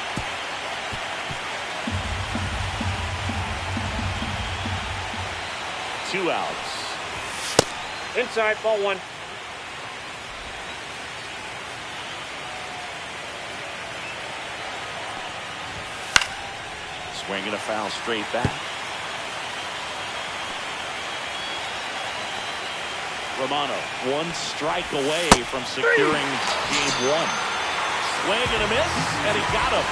Two outs. Inside, ball 1. Swinging a foul straight back. Romano, 1 strike away from securing game 1. Swing and a miss, and he got him.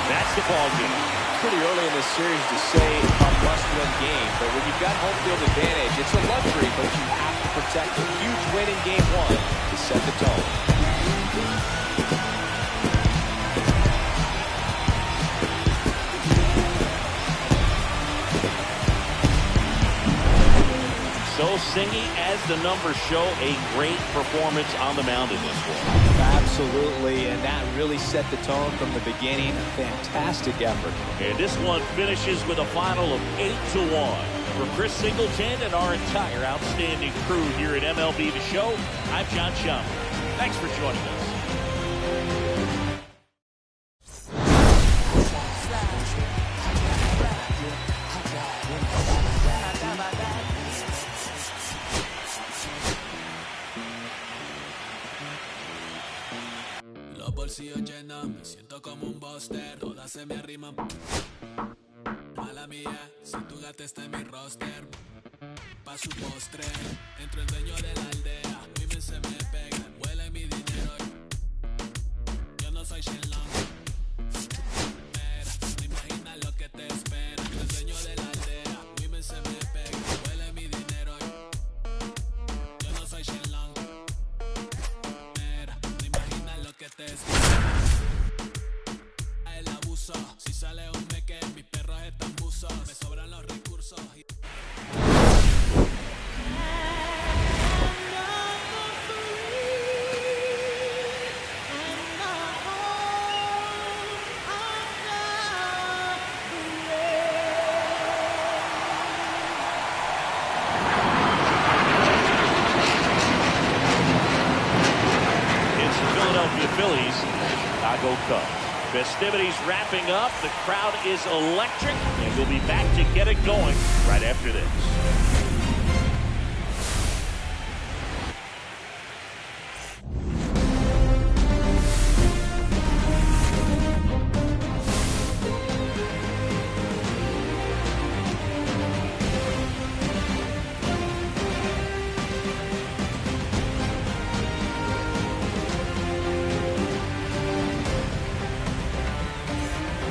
That's the ball game. Pretty early in this series to say a must-win game, but when you've got home field advantage, it's a luxury, but you have to protect a huge win in game 1 to set the tone. So singing as the numbers show, a great performance on the mound in this one. Absolutely, and that really set the tone from the beginning. A fantastic effort. And this one finishes with a final of 8-1. For Chris Singleton and our entire outstanding crew here at MLB The Show, I'm John Chung. Thanks for joining us. Bolsillos llenos, me siento como un buster, todas se me arriman. Mala mía, si tu gata está en mi roster, pa' su postre, entro el dueño de la aldea, women se me pegan, huele mi dinero, yo no soy Shenlong. Mira, no imaginas lo que te espera, entro el dueño de la aldea, women se me pegan, huele mi dinero, yo no soy Shenlong. Mira, no imaginas lo que te espera. El abuso, si sale un meque, mis perros están buzos, me sobran los recursos. It's the Philadelphia Phillies, Chicago Cubs. Festivities wrapping up. The crowd is electric, and we'll be back to get it going right after this.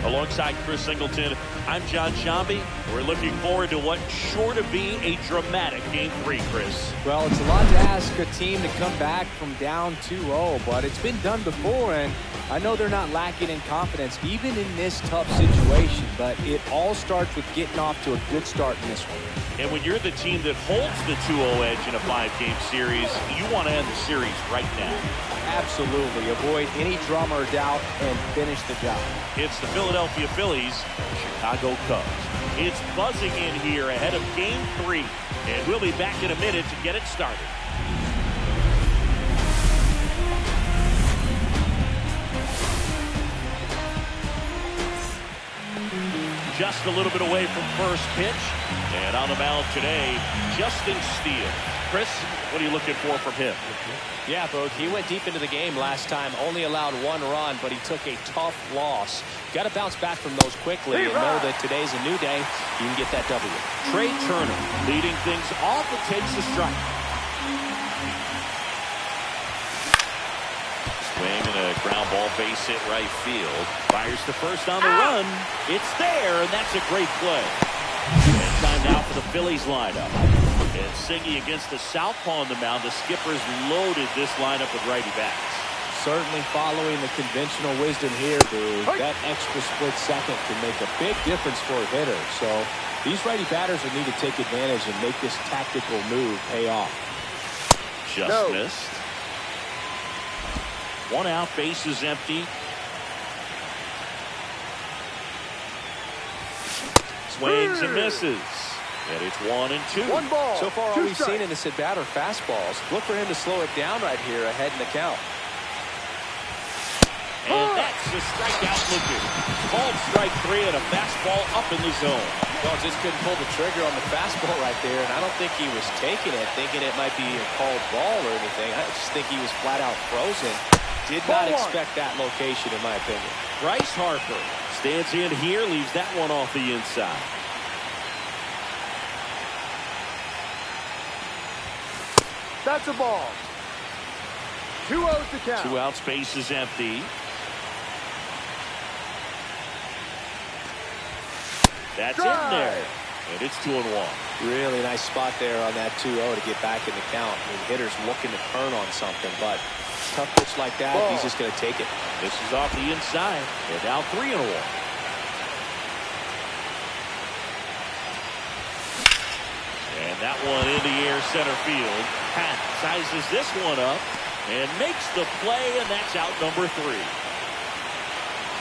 Alongside Chris Singleton, I'm John Shambi. We're looking forward to what's sure to be a dramatic Game 3, Chris. Well, it's a lot to ask a team to come back from down 2-0, but it's been done before, and I know they're not lacking in confidence, even in this tough situation, but it all starts with getting off to a good start in this one. And when you're the team that holds the 2-0 edge in a 5-game series, you want to end the series right now. Absolutely. Avoid any drama or doubt and finish the job. It's the Philadelphia Phillies, Chicago Cubs. It's buzzing in here ahead of Game 3, and we'll be back in a minute to get it started. Just a little bit away from first pitch. And on the mound today, Justin Steele. Chris, what are you looking for from him? Yeah, Boog, he went deep into the game last time, only allowed 1 run, but he took a tough loss. Got to bounce back from those quickly and know that today's a new day. You can get that W. Trey Turner leading things off. It takes a strike. Swing and a ground ball, base hit right field. Fires to first on the run. It's there, and that's a great play. And time now for the Phillies lineup. And Singy against the southpaw on the mound. The skipper's loaded this lineup with righty bats. Certainly following the conventional wisdom here, dude. That extra split second can make a big difference for a hitter. So these righty batters will need to take advantage and make this tactical move pay off. Just missed. 1 out, base is empty. Swings and misses. And it's 1-2. 1 ball. So far, all we've seen in this at-bat are fastballs. Look for him to slow it down right here ahead in the count. And that's a strikeout looking. Called strike 3 and a fastball up in the zone. Well, just couldn't pull the trigger on the fastball right there, and I don't think he was taking it, thinking it might be a called ball or anything. I just think he was flat out frozen. Did not expect that location, in my opinion. Bryce Harper stands in here, leaves that one off the inside. That's a ball. 2-0 to count. 2 outs, base is empty. That's in there. And it's 2-1. Really nice spot there on that 2-0 to get back in the count. I mean, hitter's looking to turn on something, but tough pitch like that, he's just going to take it. This is off the inside. They're now 3-1. And that one in the air center field. Pat sizes this one up and makes the play, and that's out number 3.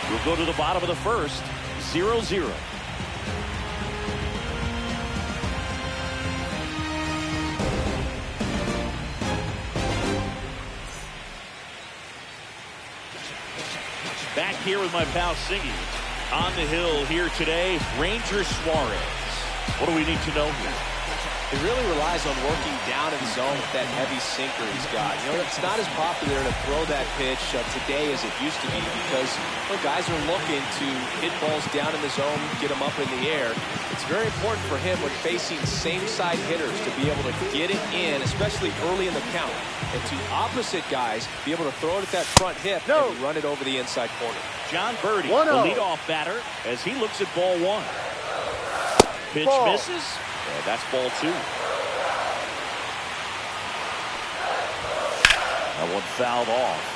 We'll go to the bottom of the first. 0-0. Back here with my pal Singy. On the hill here today, Ranger Suarez. What do we need to know here? He really relies on working down in zone with that heavy sinker he's got. You know, it's not as popular to throw that pitch today as it used to be because guys are looking to hit balls down in the zone, get them up in the air. It's very important for him when facing same-side hitters to be able to get it in, especially early in the count. And to opposite guys, be able to throw it at that front hip and run it over the inside corner. John Birdie, the leadoff batter, as he looks at ball 1. Pitch misses. Yeah, that's ball 2. That one fouled off.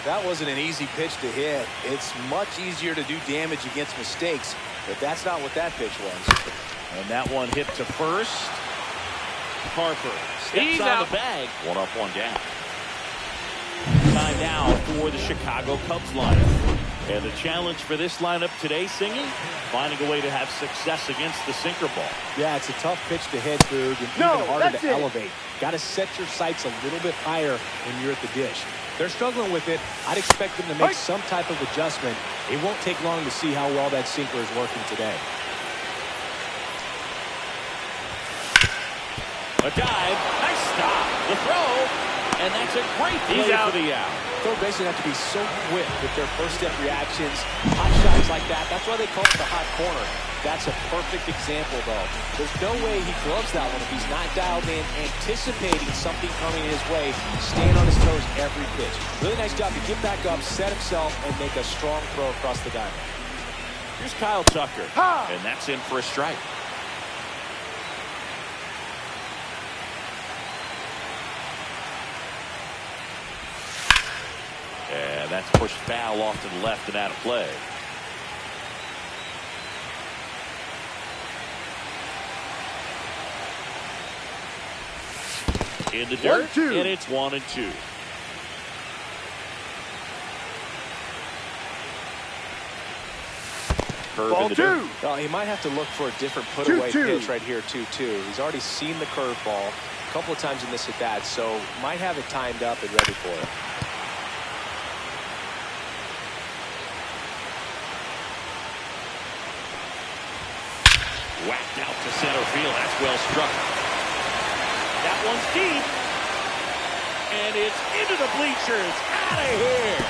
That wasn't an easy pitch to hit. It's much easier to do damage against mistakes, but that's not what that pitch was. And that one hit to first. Harper steps on the bag. 1 up, 1 down. Time now for the Chicago Cubs lineup. And the challenge for this lineup today, Singy, finding a way to have success against the sinker ball. Yeah, it's a tough pitch to hit, Boog, and even harder to elevate. Got to set your sights a little bit higher when you're at the dish. They're struggling with it. I'd expect them to make some type of adjustment. It won't take long to see how well that sinker is working today. A dive. Nice stop. The throw. And that's a great play for the out. Third basemen have to be so quick with their first step reactions. Hot shots like that. That's why they call it the hot corner. That's a perfect example, though. There's no way he gloves that one if he's not dialed in, anticipating something coming his way, staying on his toes every pitch. Really nice job to get back up, set himself, and make a strong throw across the diamond. Here's Kyle Tucker, and that's in for a strike. And that's pushed foul off to the left and out of play. In the dirt, and it's 1-2. Curve in the dirt. Well, he might have to look for a different put-away pitch right here, 2-2. He's already seen the curveball a couple of times in this at-bat, so might have it timed up and ready for it. Whacked out to center field. That's well struck. That one's deep. And it's into the bleachers. Out of here.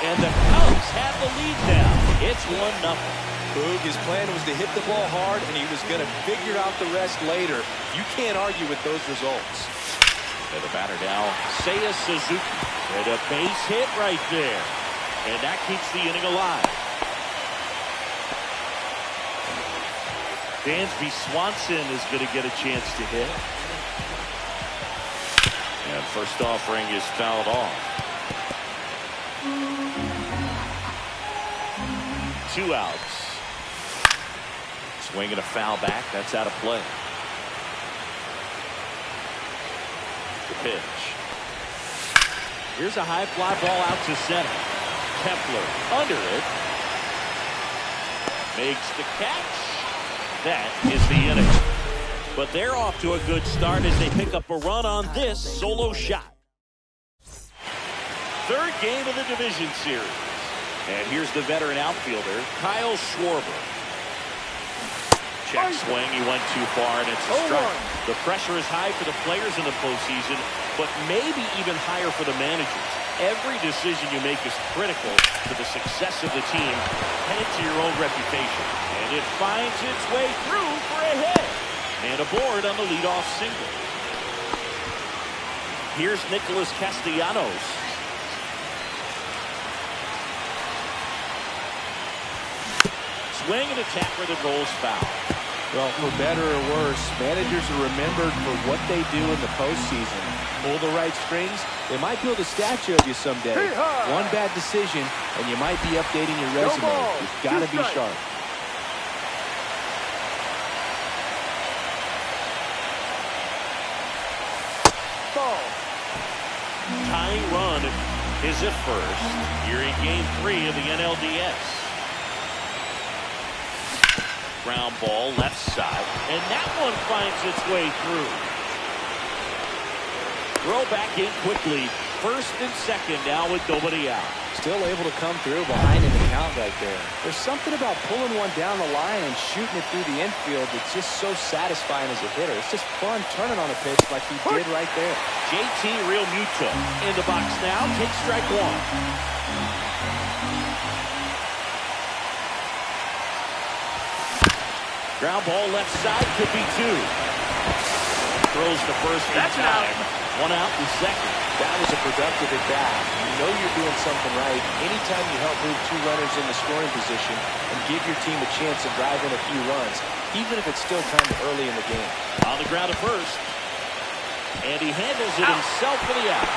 And the Cubs have the lead now. It's 1-0. Boog, his plan was to hit the ball hard, and he was going to figure out the rest later. You can't argue with those results. And the batter now, Seiya Suzuki. And a base hit right there. And that keeps the inning alive. Dansby Swanson is going to get a chance to hit. And first offering is fouled off. 2 outs. Swinging a foul back. That's out of play. The pitch. Here's a high fly ball out to center. Kepler under it. Makes the catch. That is the inning. But they're off to a good start as they pick up a run on this solo shot. Third game of the division series. And here's the veteran outfielder, Kyle Schwarber. Check swing. He went too far, and it's a strike. The pressure is high for the players in the postseason, but maybe even higher for the managers. Every decision you make is critical to the success of the team and to your own reputation. And it finds its way through for a hit. And aboard on the leadoff single. Here's Nicholas Castellanos. Swing and attack where the goal's foul. Well, for better or worse, managers are remembered for what they do in the postseason. Pull the right strings, they might build a statue of you someday. One bad decision, and you might be updating your resume. You've got to be sharp. Tying run is at first. Here in Game 3 of the NLDS. Ground ball left side, and that one finds its way through. Throw back in quickly. First and second now with nobody out. Still able to come through behind in the count right there. There's something about pulling one down the line and shooting it through the infield that's just so satisfying as a hitter. It's just fun turning on a pitch like he did right there. JT Realmuto in the box now. Takes strike one. Ground ball left side, could be 2. Throws the first. That's an out. 1 out and second. That was a productive at bat. You know you're doing something right anytime you help move 2 runners in the scoring position and give your team a chance to drive in a few runs, even if it's still kind of early in the game. On the ground at first. And he handles it himself for the out.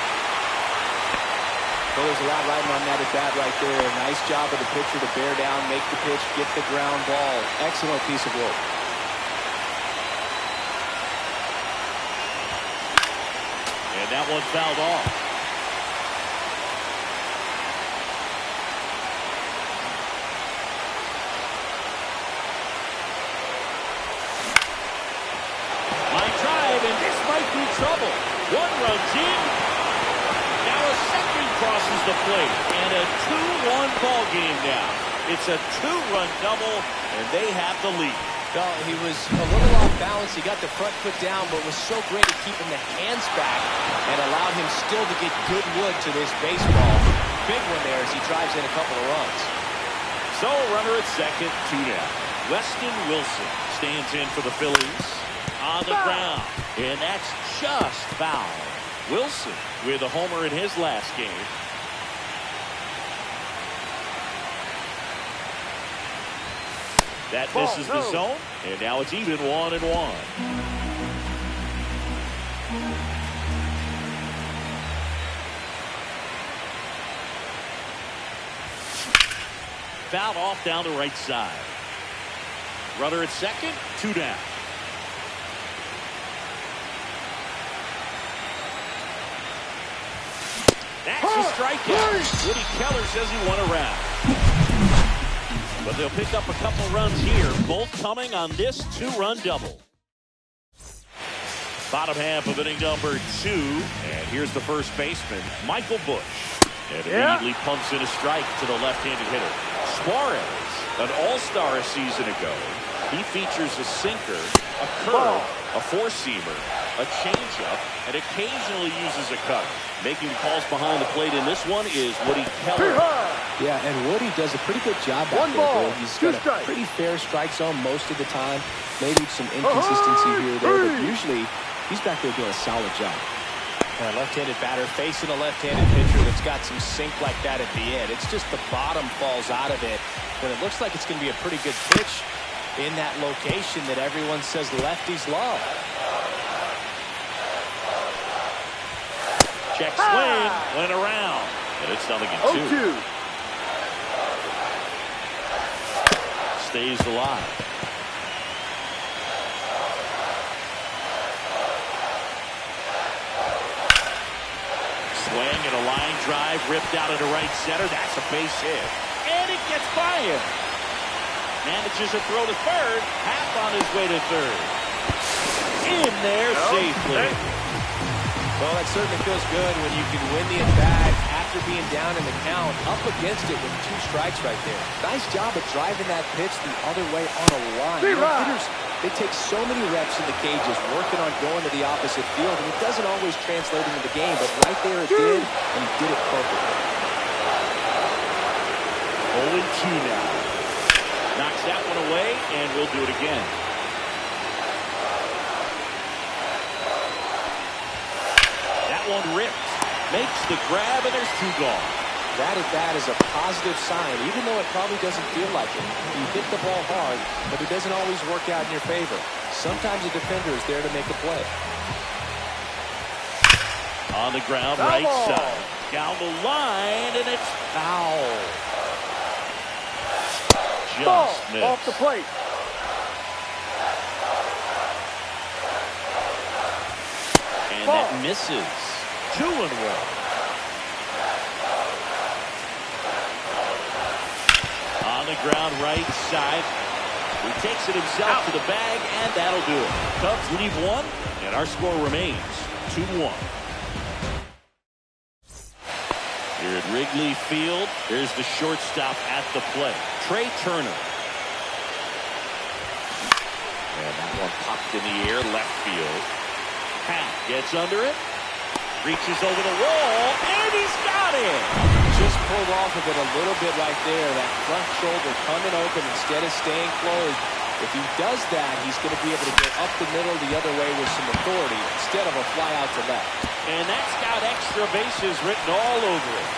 Well, there's a lot riding on that at bat right there. Nice job of the pitcher to bear down, make the pitch, get the ground ball. Excellent piece of work. And that one fouled off. Line drive, and this might be trouble. 1 runs in. Now a second crosses the plate, and a 2-1 ball game now. It's a 2-run double, and they have the lead. Well, he was a little off balance. He got the front foot down, but was so great at keeping the hands back and allowed him still to get good wood to this baseball. Big one there as he drives in a couple of runs. So, runner at second, 2 down. Weston Wilson stands in for the Phillies on the ground, and that's just foul. Wilson with a homer in his last game. That misses the zone, and now it's even 1-1. Fouled off down the right side. Runner at second, 2 down. That's a strikeout. Woody Keller says he won a round. But they'll pick up a couple runs here, both coming on this 2-run double. Bottom half of inning number 2. And here's the first baseman, Michael Bush. And immediately pumps in a strike to the left-handed hitter. Suarez, an all-star a season ago. He features a sinker, a curve, a four-seamer, a changeup, and occasionally uses a cutter. Making calls behind the plate in this one is Woody Keller. Yeah, and Woody does a pretty good job back there. He's got a pretty fair strike zone most of the time. Maybe some inconsistency here or there, but usually he's back there doing a solid job. And a left-handed batter facing a left-handed pitcher that's got some sink like that at the end. It's just the bottom falls out of it when it looks like it's going to be a pretty good pitch in that location that everyone says lefties love. Check swing, went around, and it's 0-2. Stays alive. Swing and a line drive ripped out into right center. That's a base hit. And it gets by him. Manages to throw to third. Half on his way to third. In there safely. Well, that certainly feels good when you can win the at-bat after being down in the count, up against it with 2 strikes right there. Nice job of driving that pitch the other way on a line. Hitters, they take so many reps in the cages, working on going to the opposite field, and it doesn't always translate into the game, but right there it did, and he did it perfectly. 0-2 now. Knocks that one away, and we'll do it again. That one ripped. Makes the grab, and there's 2 gone. That at-bat is a positive sign, even though it probably doesn't feel like it. You hit the ball hard, but it doesn't always work out in your favor. Sometimes a defender is there to make a play. On the ground, right side. Down the line, and it's foul. Just missed. Off the plate. And that misses. 2-1. On the ground, right side. He takes it himself to the bag, and that'll do it. Cubs leave 1, and our score remains 2-1. Here at Wrigley Field, there's the shortstop at the plate, Trey Turner. And that one popped in the air, left field. Pat gets under it, reaches over the wall, and he's got it. Just pulled off of it a little bit right there. That front shoulder coming open instead of staying closed. If he does that, he's going to be able to go up the middle the other way with some authority instead of a fly out to left. And that's got extra bases written all over it.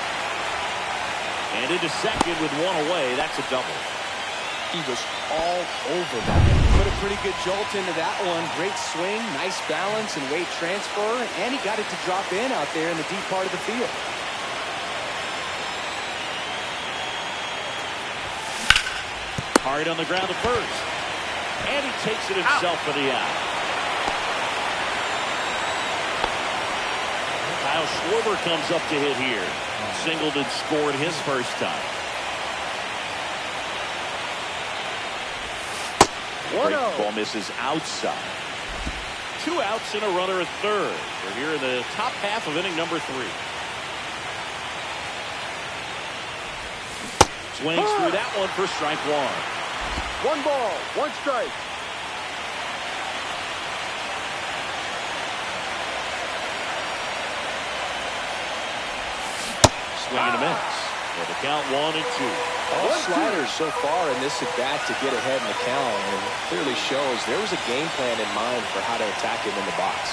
And into second with 1 away. That's a double. He was all over that. Put a pretty good jolt into that one. Great swing, nice balance and weight transfer. And he got it to drop in out there in the deep part of the field. Hard on the ground to first. And he takes it himself for the out. Kyle Schwarber comes up to hit here. Singled and scored his first time. Break ball misses outside. 2 outs and a runner at third. We're here in the top half of inning number 3. Swings through that one for strike 1. 1 ball, 1 strike. swing and a miss. And the count 1-2. All sliders so far in this at-bat to get ahead in the count, and it clearly shows there was a game plan in mind for how to attack him in the box.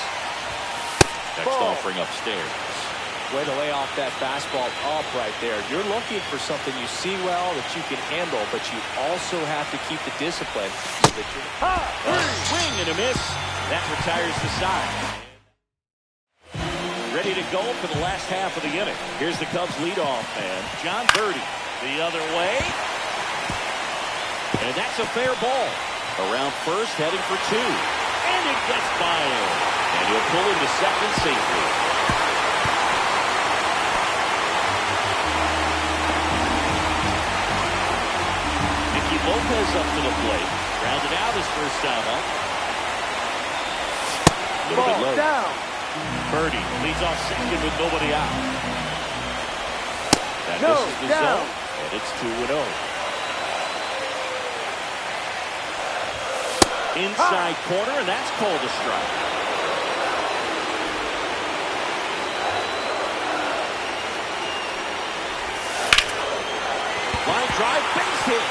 Next offering upstairs. Way to lay off that fastball up right there. You're looking for something you see well that you can handle, but you also have to keep the discipline so that you're... Swing and a miss. That retires the side. Ready to go for the last half of the inning. Here's the Cubs leadoff man, John Birdie. The other way. And that's a fair ball. Around first, heading for 2. And it gets by him. And he'll pull into second safely. Lopez up to the plate. Grounded out his first time up. A little bit low. Down. Birdie leads off second with nobody out. That misses the zone, and it's 2-0. Inside corner, and that's called a strike. Line drive, base hit.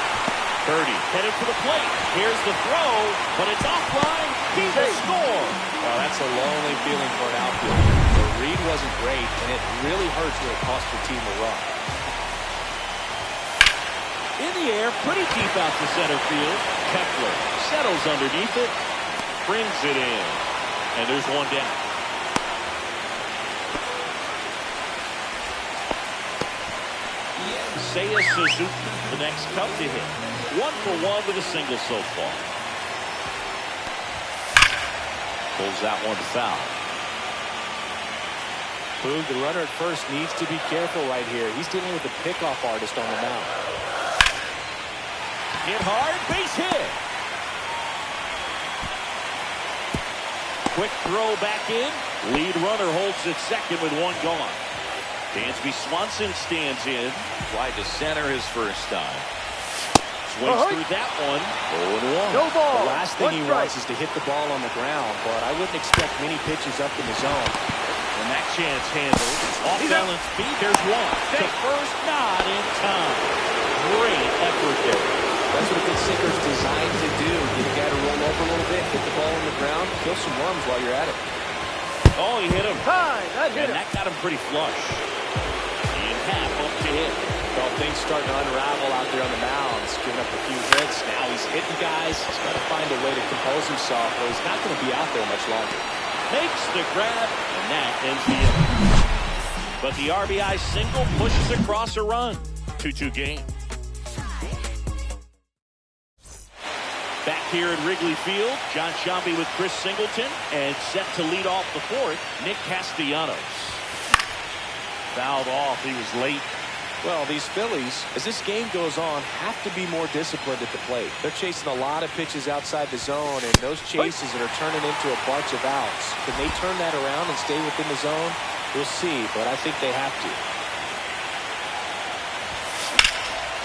Birdie headed for the plate. Here's the throw, but it's offline. He will score. Well, that's a lonely feeling for an outfielder. The read wasn't great, and it really hurts when it costs your team a run. In the air, pretty deep out to center field. Kepler settles underneath it, brings it in, and there's one down. Seiya Suzuki, the next Cub to hit. 1-for-1 with a single so far. Pulls that one to foul. Boog, the runner at first needs to be careful right here. He's dealing with a pickoff artist on the mound. Hit hard, base hit. Quick throw back in. Lead runner holds at second with one gone. Dansby Swanson stands in. Wide to center his first time. Swings through that one. 0-1. No ball. The last thing he wants is to hit the ball on the ground, but I wouldn't expect many pitches up in the zone. And that chance handled. Off balance feet. There's one. To first, not in time. Great effort there. That's what a good sinker's designed to do. Get a guy to roll over a little bit, hit the ball on the ground, kill some worms while you're at it. Oh, he hit him. High, that hit him. And that got him pretty flush. In half up to hit. Well, things starting to unravel out there on the mound. He's giving up a few hits. Now he's hitting guys. He's got to find a way to compose himself, or he's not going to be out there much longer. Makes the grab, and that ends the inning. But the RBI single pushes across a run. 2-2 game. Back here at Wrigley Field, John Sciambi with Chris Singleton, and set to lead off the fourth, Nick Castellanos. Fouled off, he was late. Well, these Phillies, as this game goes on, have to be more disciplined at the plate. They're chasing a lot of pitches outside the zone, and those chases are turning into a bunch of outs. Can they turn that around and stay within the zone? We'll see, but I think they have to.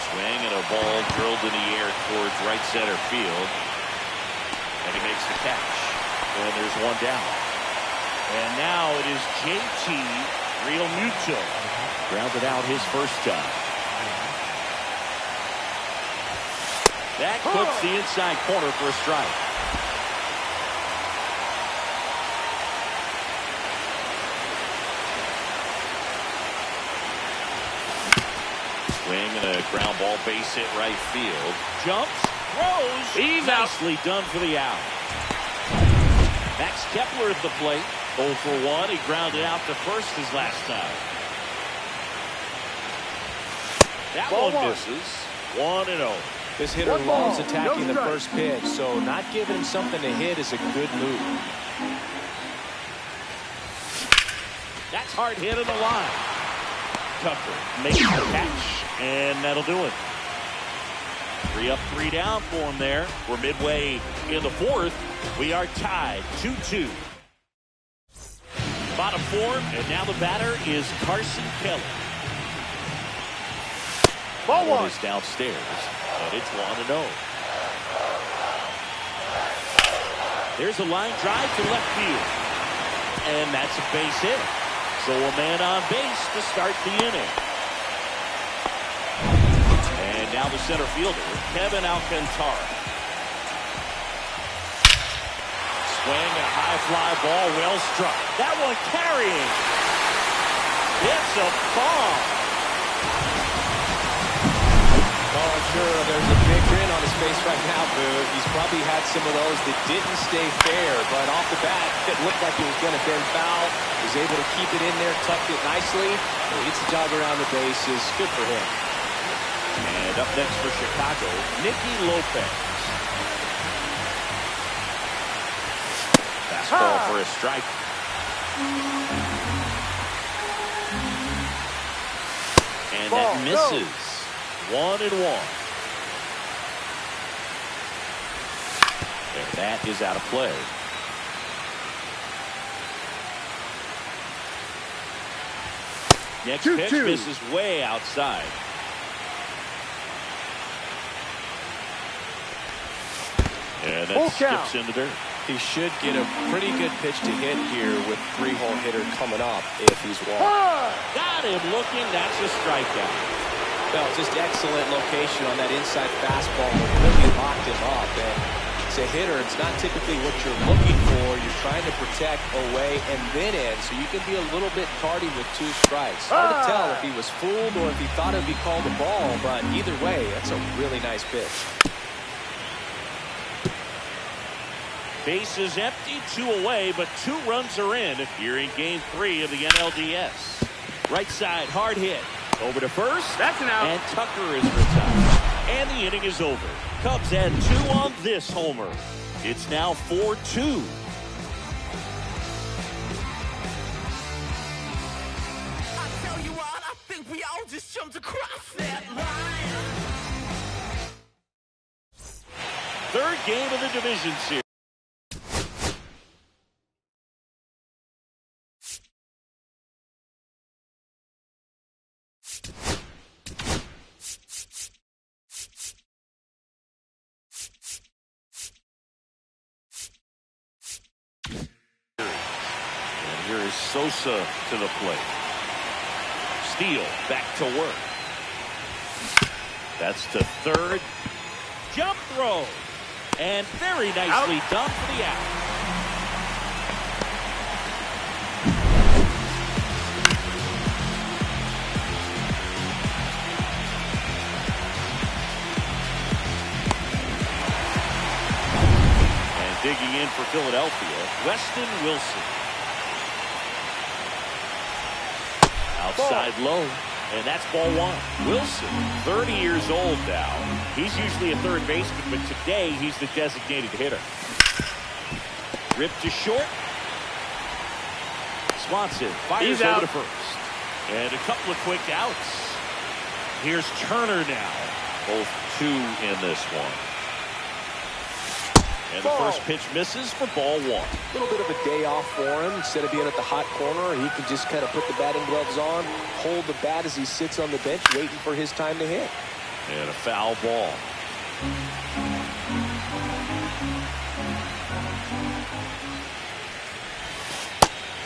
Swing and a ball drilled in the air towards right center field. And he makes the catch. And there's one down. And now it is JT Realmuto. Grounded out his first time. That clips the inside corner for a strike. Swing and a ground ball, base hit right field. Jumps, throws. He's nicely done for the out. Max Kepler at the plate. 0-for-1. He grounded out to first his last time. That one misses. 1-0. This hitter loves attacking the first pitch, so not giving him something to hit is a good move. That's hard hit on the line. Tucker makes the catch, and that'll do it. 3 up, 3 down for him there. We're midway in the fourth. We are tied 2-2. Bottom 4, and now the batter is Carson Kelly. Ball one. Is downstairs, and it's 1-0. There's a line drive to left field, and that's a base hit. So a man on base to start the inning. And now the center fielder, Kevin Alcantara. Swing, a high fly ball, well struck. That one carrying. It's a bomb. Oh, I'm sure there's a big grin on his face right now, Boo. He's probably had some of those that didn't stay fair, but off the bat, it looked like it was going to bend foul. Was able to keep it in there, tucked it nicely. He hits the jog around the bases. Good for him. And up next for Chicago, Nicky Lopez. Fastball for a strike. And that misses. 1-1. And that is out of play. Next pitch misses way outside. And that skips in the dirt. He should get a pretty good pitch to hit here with 3-hole hitter coming up if he's walked. Got him looking. That's a strikeout. Well, just excellent location on that inside fastball that really locked him up. And as a hitter, it's not typically what you're looking for. You're trying to protect away and then in, so you can be a little bit tardy with 2 strikes. Hard to tell if he was fooled or if he thought it would be called a ball, but either way, that's a really nice pitch. Base is empty, 2 away, but 2 runs are in here in Game 3 of the NLDS. Right side, hard hit. Over to first. That's an out. And Tucker is retired. And the inning is over. Cubs add 2 on this homer. It's now 4-2. I tell you what, I think we all just jumped across that line. 3rd game of the division series. Here is Sosa to the plate. Steele back to work. That's to third. Jump throw. And very nicely done for the out. And digging in for Philadelphia, Weston Wilson. Outside low, and that's ball 1. Wilson, 30 years old now. He's usually a third baseman, but today he's the designated hitter. Ripped to short. Swanson fires over to first. And a couple of quick outs. Here's Turner now. Both 2 in this one. And the first pitch misses for ball 1. A little bit of a day off for him. Instead of being at the hot corner, he can just kind of put the batting gloves on, hold the bat as he sits on the bench, waiting for his time to hit. And a foul ball.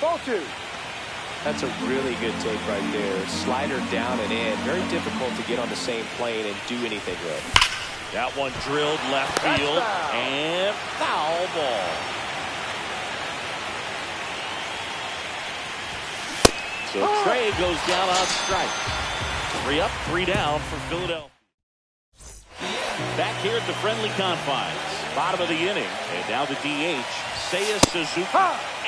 Ball 2. That's a really good take right there. Slider down and in. Very difficult to get on the same plane and do anything with. That one drilled left field and foul ball. So Trey goes down on strike. 3 up, 3 down for Philadelphia. Back here at the friendly confines. Bottom of the inning. And now the DH, Seiya Suzuki.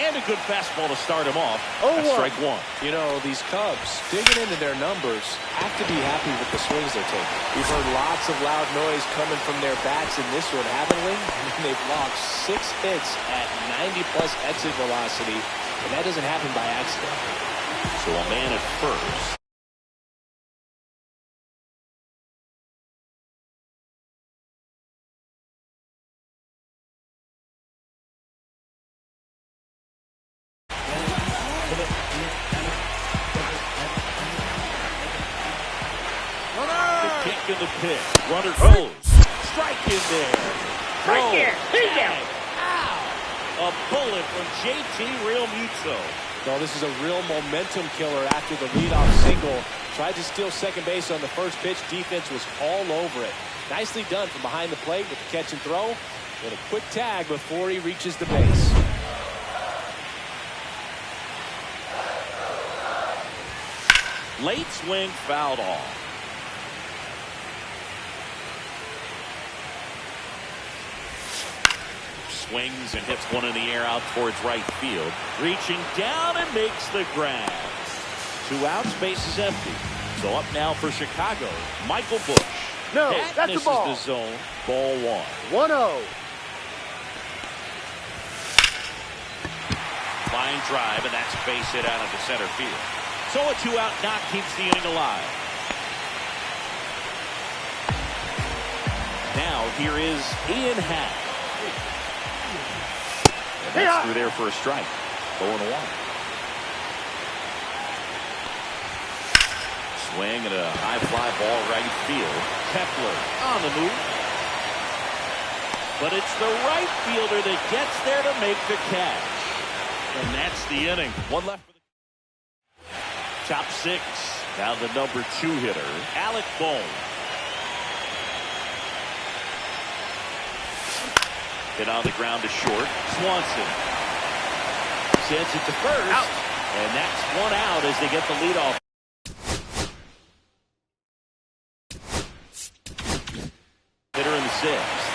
And a good fastball to start him off. That's strike 1. You know, these Cubs, digging into their numbers, have to be happy with the swings they're taking. We've heard lots of loud noise coming from their bats in this one, haven't we? They've logged 6 hits at 90-plus exit velocity, and that doesn't happen by accident. So a man at first. In the pit. Runner goes. Strike in there. Right here. He's out. Ow. A bullet from JT Realmuto. No, this is a real momentum killer after the leadoff single. Tried to steal second base on the first pitch. Defense was all over it. Nicely done from behind the plate with the catch and throw. And a quick tag before he reaches the base. Late swing fouled off. Swings and hits one in the air out towards right field. Reaching down and makes the grab. 2 outs, base is empty. So up now for Chicago, Michael Busch. No, that that's misses the ball. The zone. Ball 1. 1-0. Line drive, and that's base hit out into center field. So a 2-out knock keeps the inning alive. Now here is Ian Happ. And that's through there for a strike. 0-1. Swing and a high fly ball right field. Kepler on the move. But it's the right fielder that gets there to make the catch. And that's the inning. One left for the top 6. Now the number 2 hitter, Alec Bohm. Hit on the ground to short. Swanson sends it to first. Out. And that's 1 out as they get the lead off. Hitter in the 6th.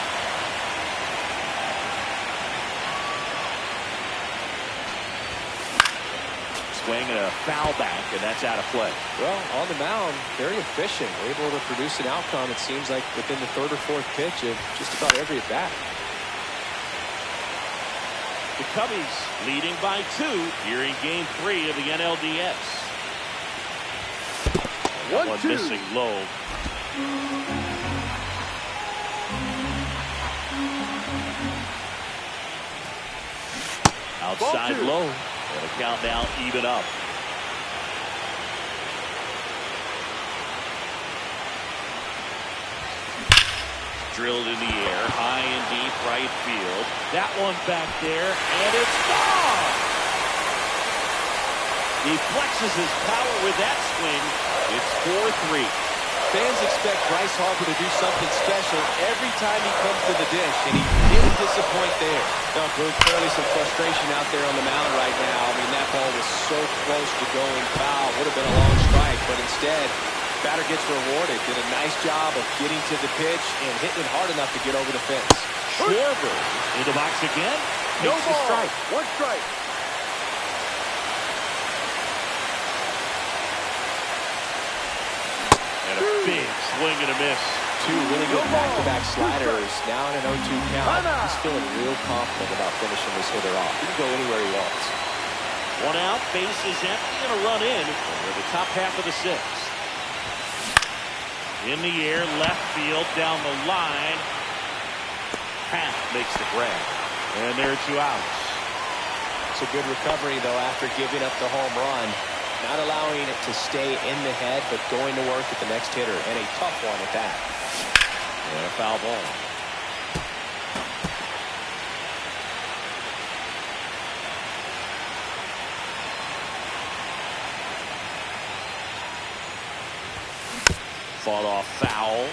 Swing and a foul back, and that's out of play. Well, on the mound, very efficient. Able to produce an outcome, it seems like, within the 3rd or 4th pitch of just about every at-bat. The Cubbies leading by 2 here in Game 3 of the NLDS. 1-2. Missing low. Outside low. And a count now even up. Drilled in the air, high and deep right field. That one back there, and it's gone! He flexes his power with that swing. It's 4-3. Fans expect Bryce Harper to do something special every time he comes to the dish, and he didn't disappoint there. No, clearly some frustration out there on the mound right now. I mean, that ball was so close to going foul. Would have been a long strike, but instead, batter gets rewarded. Did a nice job of getting to the pitch and hitting it hard enough to get over the fence. Schwarber in the box again. No Takes the ball. strike. 1 strike. And a big swing and a miss. 2 really good back-to-back sliders. Now in an 0-2 count. He's feeling real confident about finishing this hitter off. He can go anywhere he wants. 1 out, base is empty, and a run in. We're the top half of the 6th. In the air, left field, down the line. Happ makes the grab. And there are 2 outs. It's a good recovery, though, after giving up the home run. Not allowing it to stay in the head, but going to work at the next hitter. And a tough one at that. And a foul ball. Fought off foul.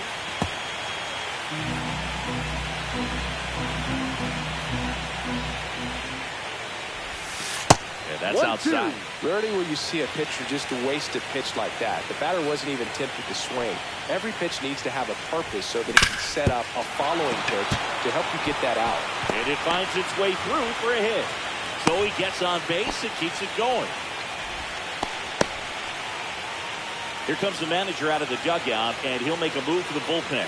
Yeah, that's 1-2. outside. Rarely will you see a pitcher just waste a pitch like that. The batter wasn't even tempted to swing. Every pitch needs to have a purpose so that it can set up a following pitch to help you get that out. And it finds its way through for a hit. So he gets on base and keeps it going. Here comes the manager out of the dugout, and he'll make a move to the bullpen.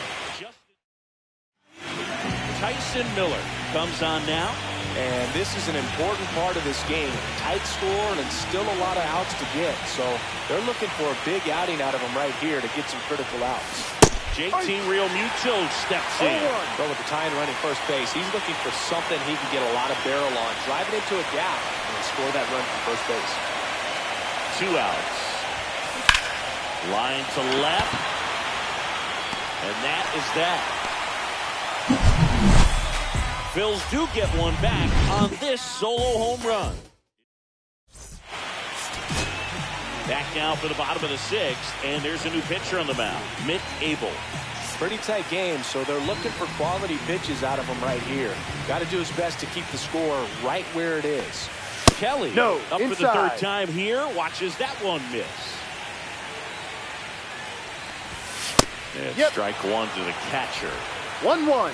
Tyson Miller comes on now. And this is an important part of this game. Tight score and still a lot of outs to get. So they're looking for a big outing out of him right here to get some critical outs. JT Realmuto steps in. Well, with the tie and running first base, he's looking for something he can get a lot of barrel on. Drive it into a gap and score that run from first base. 2 outs. Line to left. And that is that. Phils do get one back on this solo home run. Back now for the bottom of the sixth, and there's a new pitcher on the mound, Mick Abel. Pretty tight game, so they're looking for quality pitches out of him right here. Got to do his best to keep the score right where it is. Kelly No, up inside. for the third time here, watches that one miss. And strike one to the catcher. 1-1.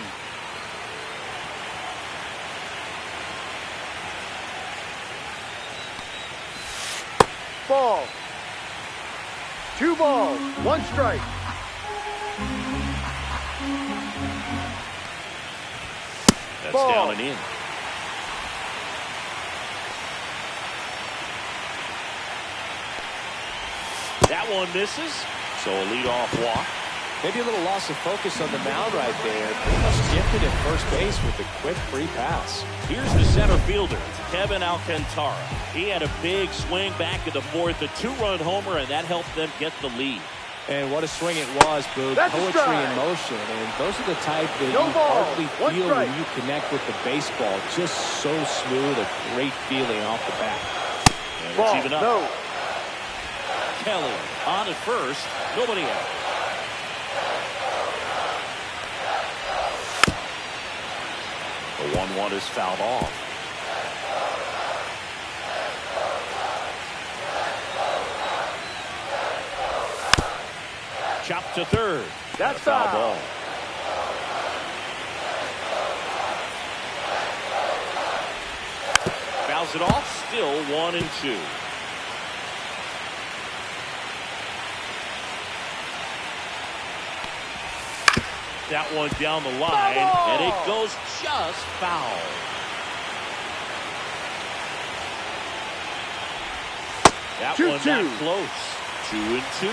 Ball. 2 balls, 1 strike. That's Ball. down and in. That one misses, so a leadoff walk. Maybe a little loss of focus on the mound right there. Pretty much gifted at first base with a quick free pass. Here's the center fielder, Kevin Alcantara. He had a big swing back in the fourth, a 2-run homer, and that helped them get the lead. And what a swing it was, Boo. That's a Poetry strike. in motion. And those are the type that No you ball. hardly 1 feel strike. when you connect with the baseball. Just so smooth, a great feeling off the bat. And Ball. it's even up. No. Kelly on at first, nobody out. The 1-1 is fouled off. Chop to third. That's A foul foul. ball. Fouls it off, still 1-2. That one down the line, and it goes just foul. That 2-2. one not close. 2-2.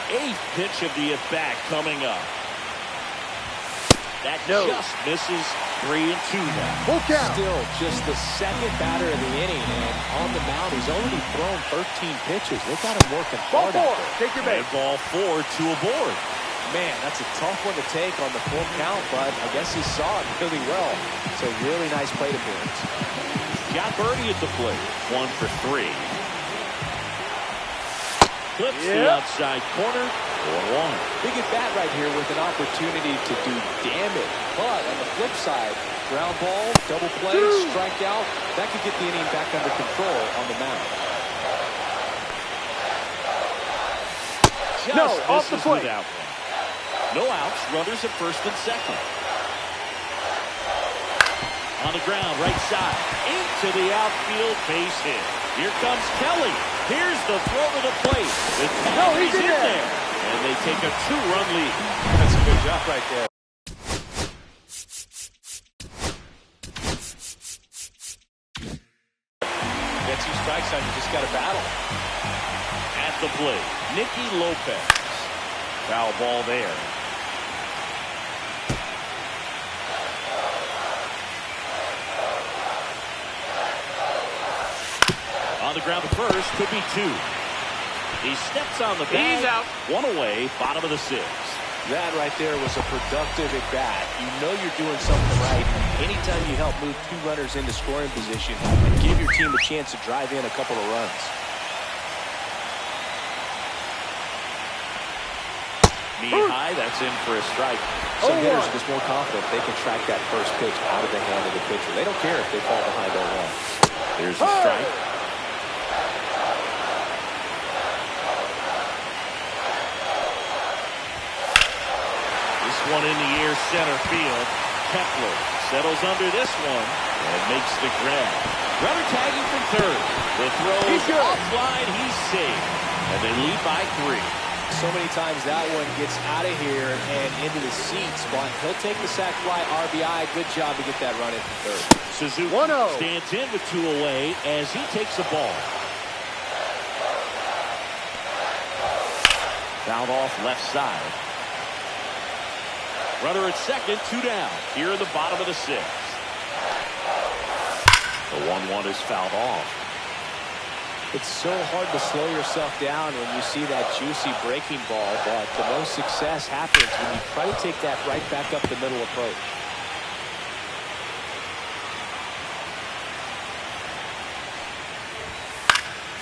Eighth pitch of the at-bat coming up. That just misses. 3-2 now. Full count. Still just the second batter of the inning, and on the mound, he's already thrown 13 pitches. They got him working Ball hard out 4. there. Take your And base. ball 4, 2 aboard. Man, that's a tough one to take on the full count, but I guess he saw it really well. It's a really nice plate appearance. Got Birdie at the plate. 1 for 3. Clips the outside corner. 1-1. Big at bat right here with an opportunity to do damage. But on the flip side, ground ball, double play, strikeout, that could get the inning back under control on the mound. Just No, off the misses plate. without one. No outs, runners at first and second. On the ground, right side, into the outfield, base hit. Here comes Kelly. Here's the throw to the plate. The tag is in there. And they take a 2-run lead. That's a good job right there. Get 2 strikes on you, just got to battle. At the plate, Nicky Lopez. Foul ball there. On the ground to first, could be 2. He steps on the bag. He's out. 1 away, bottom of the 6th. That right there was a productive at bat. You know you're doing something right anytime you help move 2 runners into scoring position and give your team a chance to drive in a couple of runs. Knee high, that's in for a strike. Some hitters are just more confident they can track that first pitch out of the hand of the pitcher. They don't care if they fall behind 0-1. There's a strike. This one in the air, center field. Kepler settles under this one and makes the grab. Runner tagging from third. The throw offline, he's safe. And they lead by 3. So many times that one gets out of here and into the seats, but he'll take the sac fly, RBI. Good job to get that run in from third. Suzuki 1-0. stands in with 2 away as he takes the ball. Fouled off left side. Runner at second, 2 down. Here in the bottom of the 6th. The 1-1 is fouled off. It's so hard to slow yourself down when you see that juicy breaking ball, but the most success happens when you try to take that right back up the middle approach.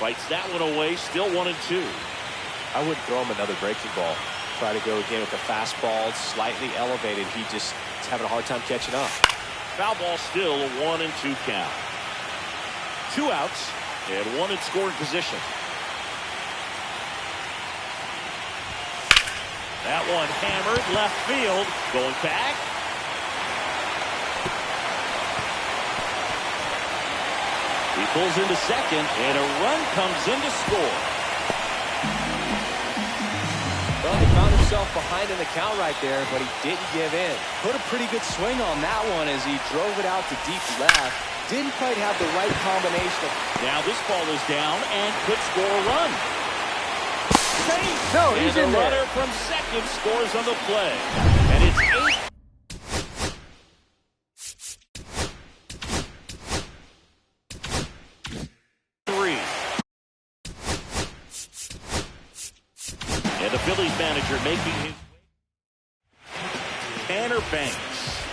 Fights that one away, still 1-2. I wouldn't throw him another breaking ball. Try to go again with the fastball, slightly elevated. He just is having a hard time catching up. Foul ball still, a 1-2 count. 2 outs and 1 in scoring position. That one hammered left field. Going back. He pulls into second, and a run comes in to score. Well, he found himself behind in the count right there, but he didn't give in. Put a pretty good swing on that one as he drove it out to deep left. Didn't quite have the right combination. Now this ball is down and could score a run. Safe. No, he's and in the there. runner from second scores on the play. And it's 8-3. And the Phillies manager making his Tanner Banks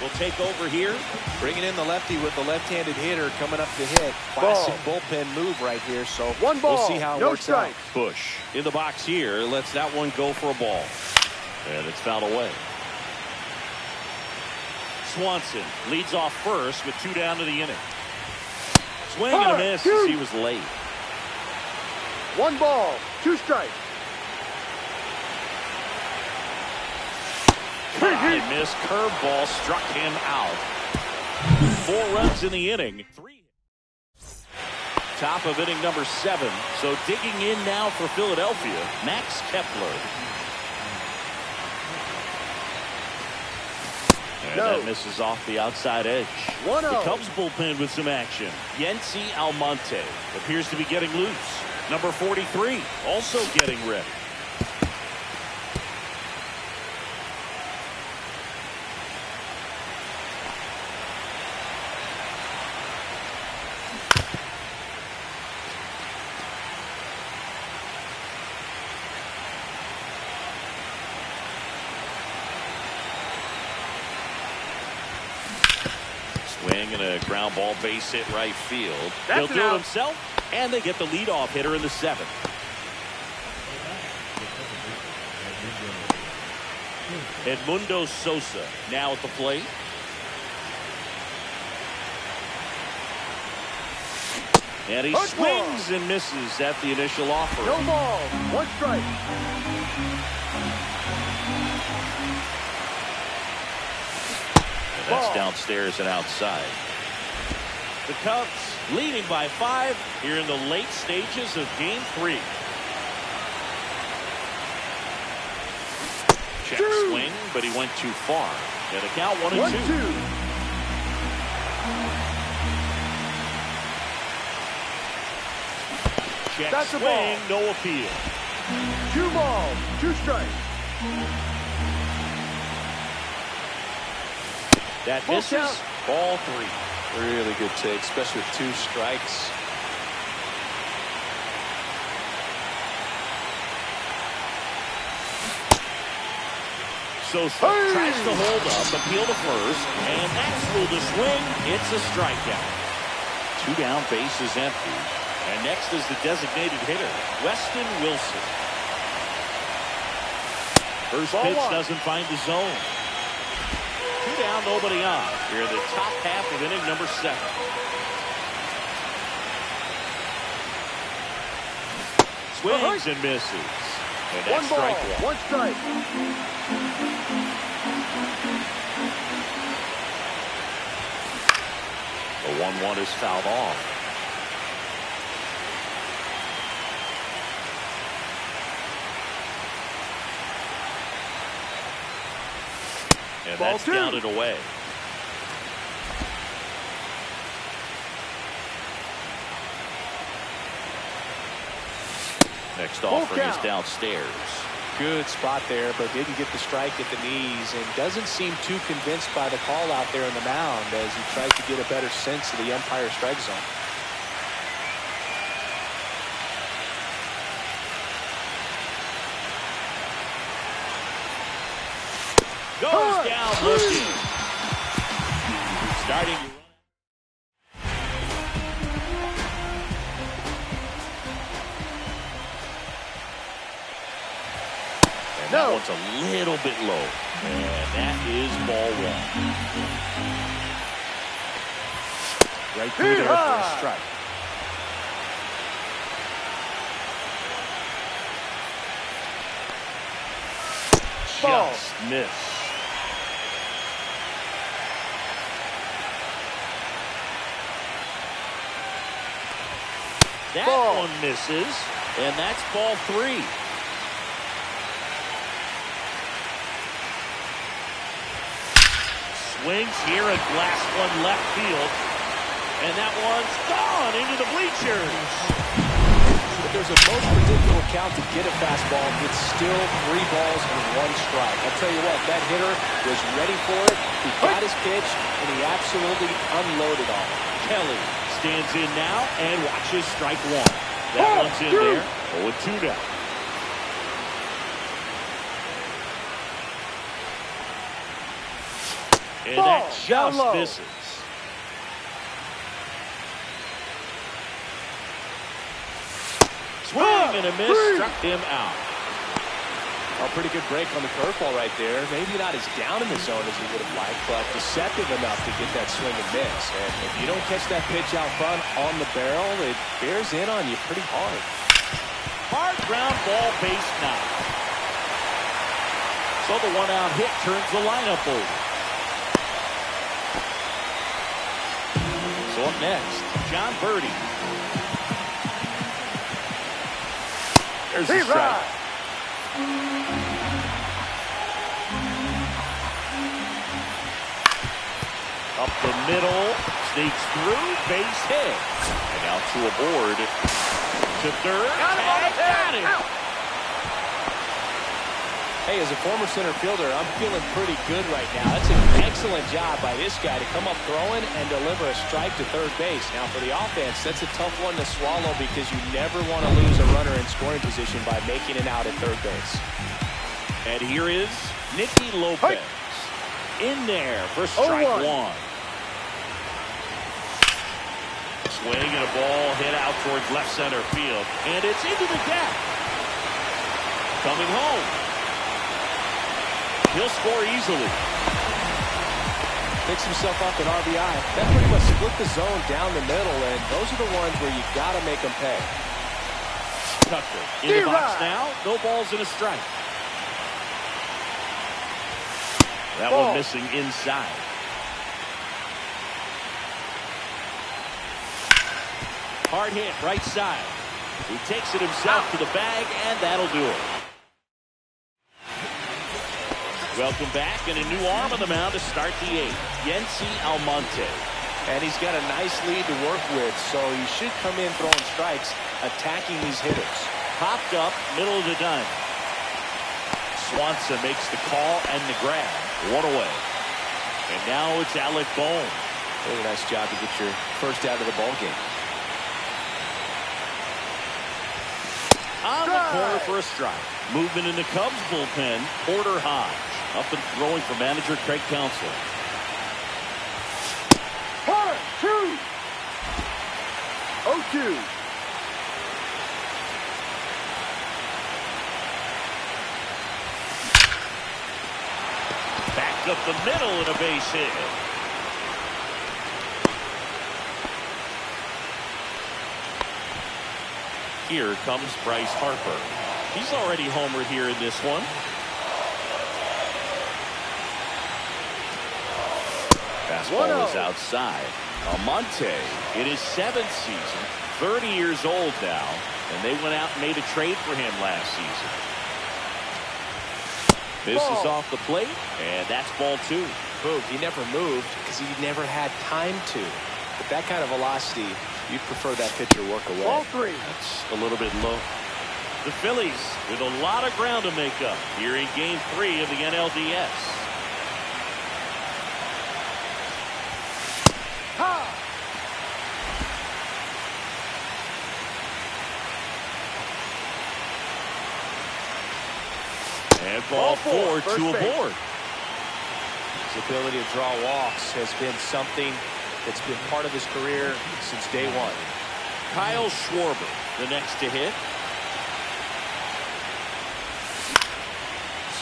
will take over here. Bringing in the lefty with the left-handed hitter coming up to hit. Classic bullpen move right here, so 1 ball, we'll see how it no works strike. out. Bush in the box here. Lets that one go for a ball. And it's fouled away. Swanson leads off first with 2 down to the inning. Swing and a miss as he was late. 1 ball, 2 strikes. High miss curveball struck him out. 4 runs in the inning. 3. Top of inning number 7. So digging in now for Philadelphia, Max Kepler. And that misses off the outside edge. 1-0. The Cubs bullpen with some action. Yency Almonte appears to be getting loose. Number 43 also getting ready. Swing and a ground ball base hit right field. He'll do it himself, and they get the leadoff hitter in the 7th. Edmundo Sosa now at the plate. And he swings and misses at the initial offer. No ball, 1 strike. That's downstairs and outside. The Cubs leading by 5 here in the late stages of Game 3. Check swing, but he went too far. And the count 1-2. Check That's a swing, ball. no appeal. 2 balls, 2 strikes. That Full misses. count. Ball 3. Really good take, especially with 2 strikes. Sosa tries to hold up, appeal to first, and that's ruled a swing. It's a strikeout. 2 down, base is empty. And next is the designated hitter, Weston Wilson. First pitch doesn't find the zone. 2 down, nobody on. Here in the top half of inning number 7. Swings and misses. And that's 1 ball, strike 1. 1 strike. The 1-1 is fouled off. And Ball that's 2. downed away. Next offering is downstairs. Good spot there, but didn't get the strike at the knees and doesn't seem too convinced by the call out there in the mound as he tries to get a better sense of the umpire strike zone. Goes down looking. Starting to just a little bit low. And that is ball one. Right through there for a strike. Just missed. That one misses, and that's ball three. Swings here and blasts one left field, and that one's gone into the bleachers. If there's a most predictable count to get a fastball, it's still 3 balls and 1 strike. I'll tell you what, that hitter was ready for it. He got his pitch, and he absolutely unloaded on it. Kelly stands in now and watches strike one. That one's in there. 0-2 now. And that just misses. Swing and a miss, struck him out. A pretty good break on the curveball right there. Maybe not as down in the zone as he would have liked, but deceptive enough to get that swing and miss. And if you don't catch that pitch out front on the barrel, it bears in on you pretty hard. Hard ground ball, base knock. So the one-out hit turns the lineup over. So up next, John Birdie. There's the strike. Up the middle, sneaks through, base hit. And out to a board. To third, got it. Hey, as a former center fielder, I'm feeling pretty good right now. That's an excellent job by this guy to come up throwing and deliver a strike to third base. Now, for the offense, that's a tough one to swallow because you never want to lose a runner in scoring position by making it out at third base. And here is Nicky Lopez. In there for strike one. Swing and a ball hit out towards left center field. And it's into the gap. Coming home. He'll score easily. Picks himself up an RBI. That pretty much split the zone down the middle, and those are the ones where you got to make them pay. Tucker in the box now. No balls and a strike. That one missing inside. Hard hit right side. He takes it himself to the bag, and that'll do it. Welcome back, and a new arm on the mound to start the 8th. Yency Almonte. And he's got a nice lead to work with, so he should come in throwing strikes, attacking these hitters. Popped up, middle of the diamond. Swanson makes the call and the grab. One away. And now it's Alec Bohm. Really nice job to get your first out of the ball game. On the corner for a strike. Movement in the Cubs bullpen. Porter Hodge. Up and throwing for manager Craig Counsell. 1-2. 0-2. Back up the middle and a base hit. Here comes Bryce Harper. He's already homered here in this one. Fastball is outside. Almonte in his 7th season, 30 years old now, and they went out and made a trade for him last season. This is off the plate, and that's ball 2. Boog, he never moved because he never had time to. With that kind of velocity, you'd prefer that pitcher work away. Ball 3. That's a little bit low. The Phillies with a lot of ground to make up here in Game 3 of the NLDS. And ball 4 to a board. His ability to draw walks has been something that's been part of his career since day one. Kyle Schwarber, the next to hit.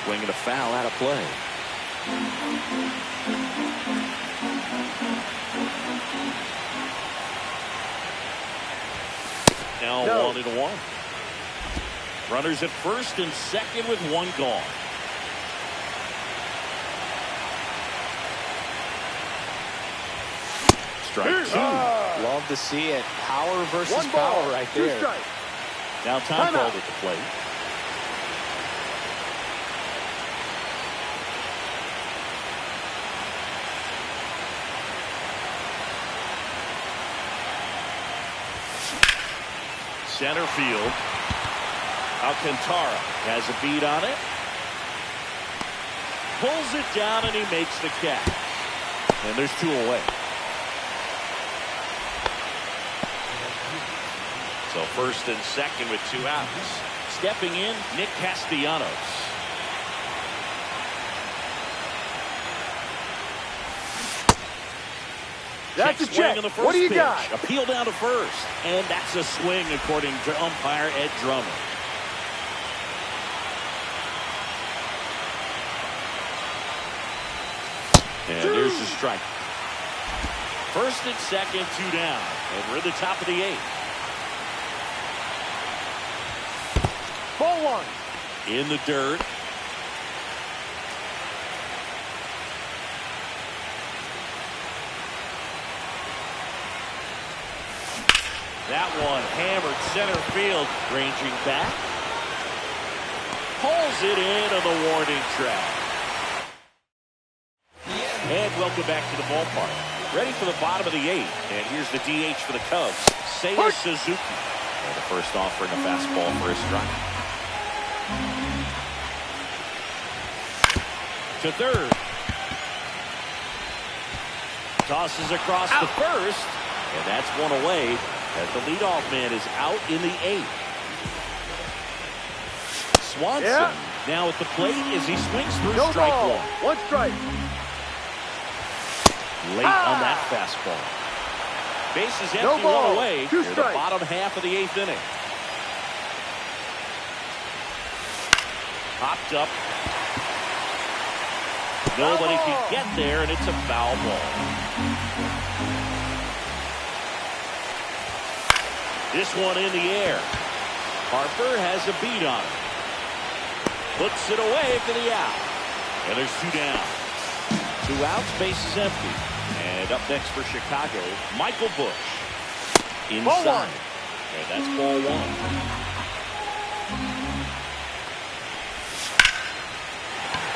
Swing and a foul out of play. Now 1-1. Runners at first and second with one gone. Strike two. Love to see it. Power versus power right there. Now time called at the plate. Center field. Alcantara has a beat on it. Pulls it down and he makes the catch. And there's two away. So first and second with two outs. Stepping in, Nick Castellanos. That's a check. On the first what do you pitch. got? Appeal down to first. And that's a swing according to umpire Ed Drummond. And there's the strike. First and second, two down. And we're at the top of the eighth. Ball one. In the dirt. That one hammered center field, ranging back. Pulls it in on the warning track. And welcome back to the ballpark. Ready for the bottom of the eighth. And here's the DH for the Cubs, Seiya Suzuki. And the first offering a fastball for a strike. To third. Tosses across the first. And that's one away. As the leadoff man is out in the eighth. Swanson now at the plate as he swings through strike one. One strike. Late on that fastball. Bases empty, run away. Near the bottom half of the eighth inning. Popped up. Nobody can get there, and it's a foul ball. This one in the air. Harper has a beat on it. Puts it away for the out. And there's two down. Two outs, bases empty. And up next for Chicago, Michael Busch. Inside. And that's ball one.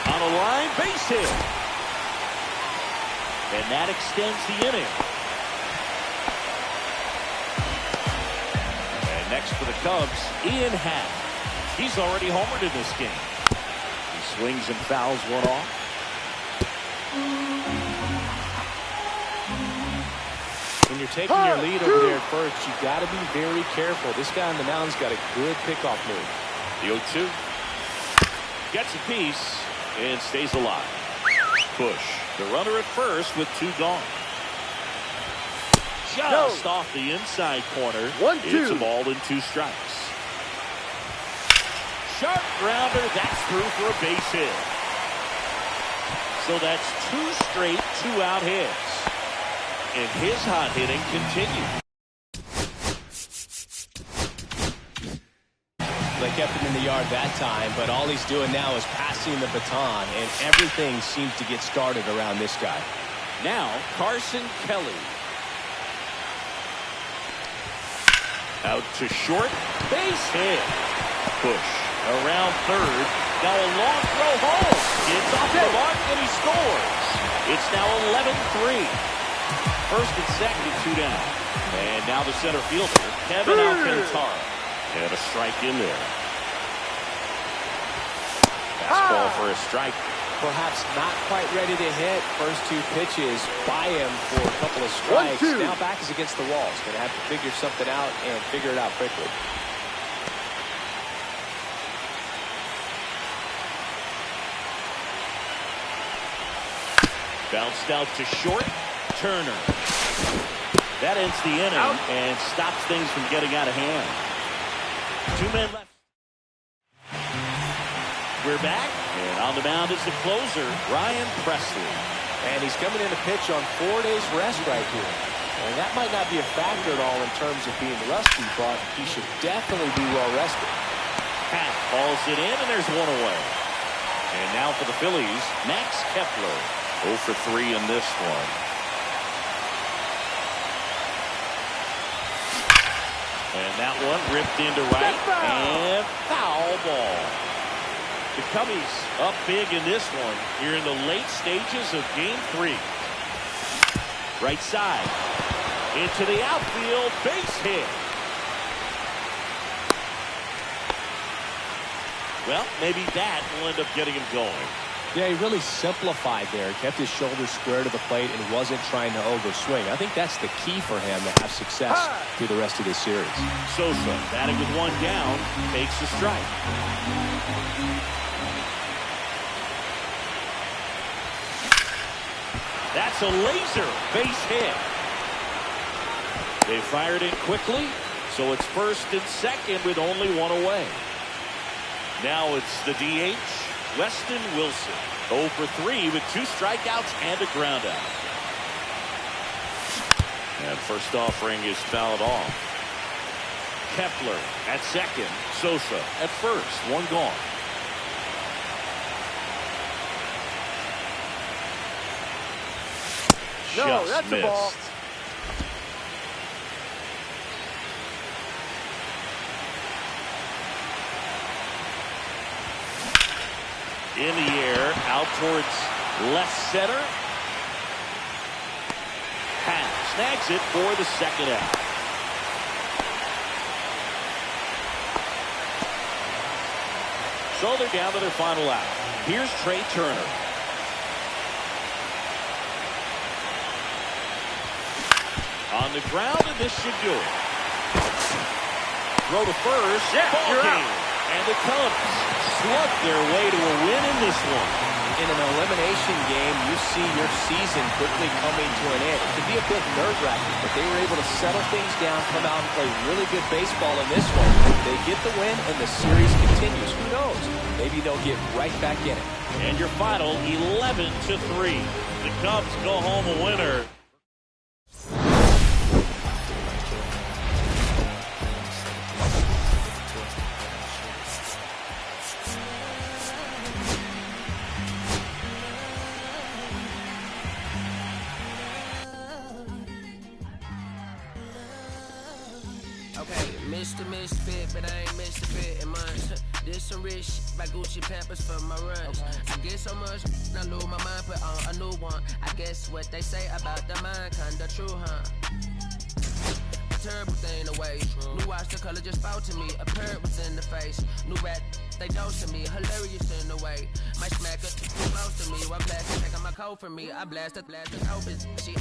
On a line, base hit. And that extends the inning. Next for the Cubs, Ian Happ. He's already homered in this game. He swings and fouls one off. When you're taking your lead over there at first, you got to be very careful. This guy on the mound's got a good pickoff move. The 0-2. Gets a piece and stays alive. Busch, the runner at first with two gone. Just off the inside corner. 1-2. It's a ball and two strikes. Sharp grounder. That's through for a base hit. So that's two straight two-out hits. And his hot hitting continues. They kept him in the yard that time, but all he's doing now is passing the baton, and everything seems to get started around this guy. Now, Carson Kelly. Out to short, base hit. Busch around third. Now a long throw home. It's off the mark and he scores. It's now 11-3. First and second, two down. And now the center fielder, Kevin Alcantara. And a strike in there. Fastball for a strike. Perhaps not quite ready to hit. First two pitches by him for a couple of strikes. Now back is against the wall. He's going to have to figure something out and figure it out quickly. Bounced out to short. Turner. That ends the inning and stops things from getting out of hand. Two men left. We're back, And on the mound is the closer, Ryan Presley. And he's coming in to pitch on 4 days rest right here. And that might not be a factor at all in terms of being rusty, but he should definitely be well rested. Pat balls it in, and there's one away. And now for the Phillies, Max Kepler. 0 for 3 in this one. And that one ripped into right, and foul ball. The Cubbies up big in this one here in the late stages of Game 3. Right side. Into the outfield, base hit. Well, maybe that will end up getting him going. Yeah, he really simplified there. Kept his shoulders square to the plate and wasn't trying to overswing. I think that's the key for him to have success through the rest of this series. Sosa, batting with one down, takes the strike. That's a laser base hit. They fired it quickly, so it's first and second with only one away. Now it's the DH, Weston Wilson. 0 for 3 with 2 strikeouts and a ground out. And first offering is fouled off. Kepler at second, Sosa at first, one gone. No, that's a ball. In the air, out towards left center. Pat snags it for the second out. So they're down to their final out. Here's Trey Turner. On the ground, and this should do it. Throw to first. Ball you're game. out. And the Cubs slug their way to a win in this one. In an elimination game, you see your season quickly coming to an end. It can be a bit nerve-wracking, but they were able to settle things down, come out and play really good baseball in this one. They get the win, and the series continues. Who knows? Maybe they'll get right back in it. And your final 11-3. The Cubs go home a winner. Mr. Misfit, but I ain't missed a bit in months. Did some rich shit by Gucci Pampers for my runs. I get so much, I lose my mind, put on a new one. I guess what they say about the mind, kinda true, huh? A terrible thing to waste. New watch, the color just spoke to me. A parrot was in the face. New rat, they dosing me. Hilarious in the way. My smacker too close to me. One blast, taking my coat from me. I blasted open. She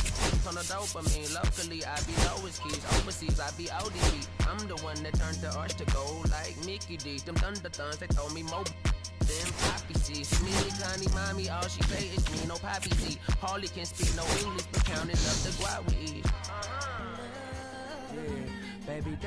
on the dopamine. Locally, I be lowest keys. Overseas, I be ODB. I'm the one that turned the arch to gold like Mickey D. Them thunder thuns, they told me more than poppy seeds. Millie, Connie, mommy, all she say is me, no poppy seed. Harley can speak no English, but counting up the guap with ease. Yeah, baby.